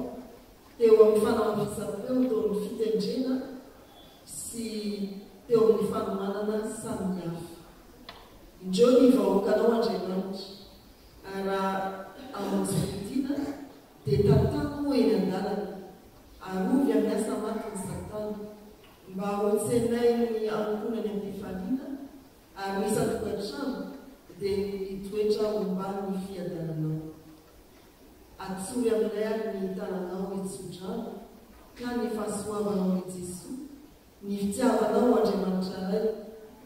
teo amin'ny fanamafisapeo teo amin'ny fitendrena sy teo amin'ny fanomanana samihafa. Indreo ny vahoakanao Andriamanitra raha amonjy-fitina dia tantamo eny an-dalana arovy amin'ny asa maty ny Satana mba hotsenay ny ankonany am-pifaliana ary misy atokantrano dia hitoetra hombany ny fiadaranao. Atsory aminay ary ny tananao hitsodrano ka ny fahasoavanao ny Jesosy, ny fitiavanao Andriamanitra ray,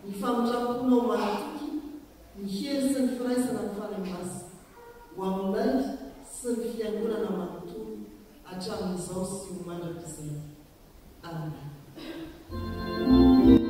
ny famitramponao mahatoky, ny hery sy ny firaisana ny fanamasina ho aminay sy ny fiangonana manontolo hatramin'izao sy ho mandrakizay. Amen. Yeah.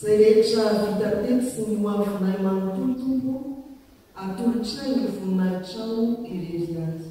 izay rehetra vita tety sy ny hoavinay manontolo tompo atolotray ny voninahitra ao irery azy.